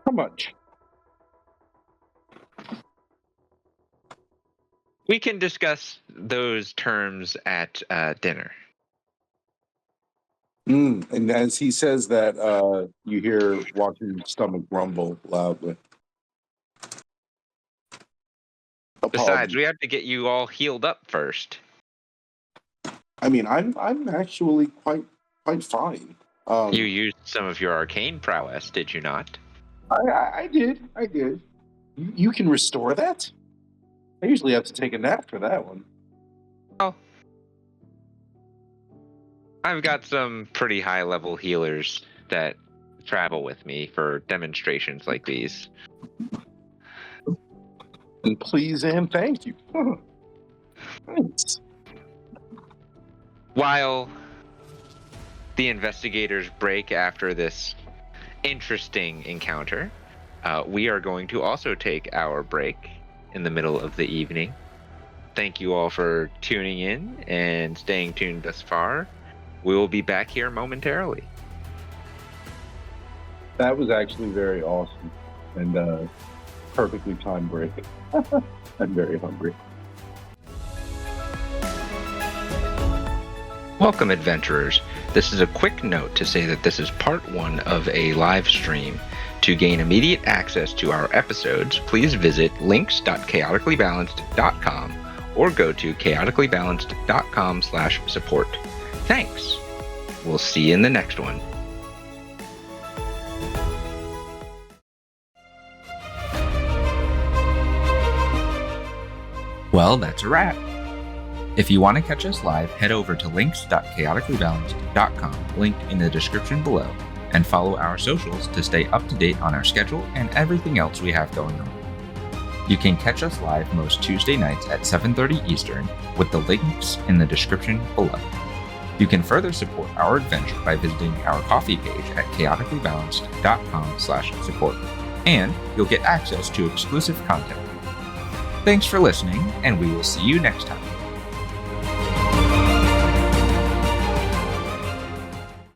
How much? We can discuss those terms at dinner. And as he says that, you hear Walker's stomach rumble loudly. Besides, we have to get you all healed up first. I mean, I'm actually quite fine. You used some of your arcane prowess, did you not? I did. You can restore that? I usually have to take a nap for that one. Oh. I've got some pretty high-level healers that travel with me for demonstrations like these. And please and thank you. Thanks. While the investigators break after this interesting encounter, we are going to also take our break in the middle of the evening. Thank you all for tuning in and staying tuned thus far. We will be back here momentarily. That was actually very awesome and perfectly timed break. I'm very hungry. Welcome, adventurers. This is a quick note to say that this is part 1 of a live stream. To gain immediate access to our episodes, please visit links.chaoticallybalanced.com or go to chaoticallybalanced.com/support. Thanks. We'll see you in the next one. Well, that's a wrap. If you want to catch us live, head over to links.chaoticallybalanced.com, linked in the description below, and follow our socials to stay up to date on our schedule and everything else we have going on. You can catch us live most Tuesday nights at 7:30 Eastern with the links in the description below. You can further support our adventure by visiting our coffee page at chaoticallybalanced.com/support, and you'll get access to exclusive content. Thanks for listening, and we will see you next time.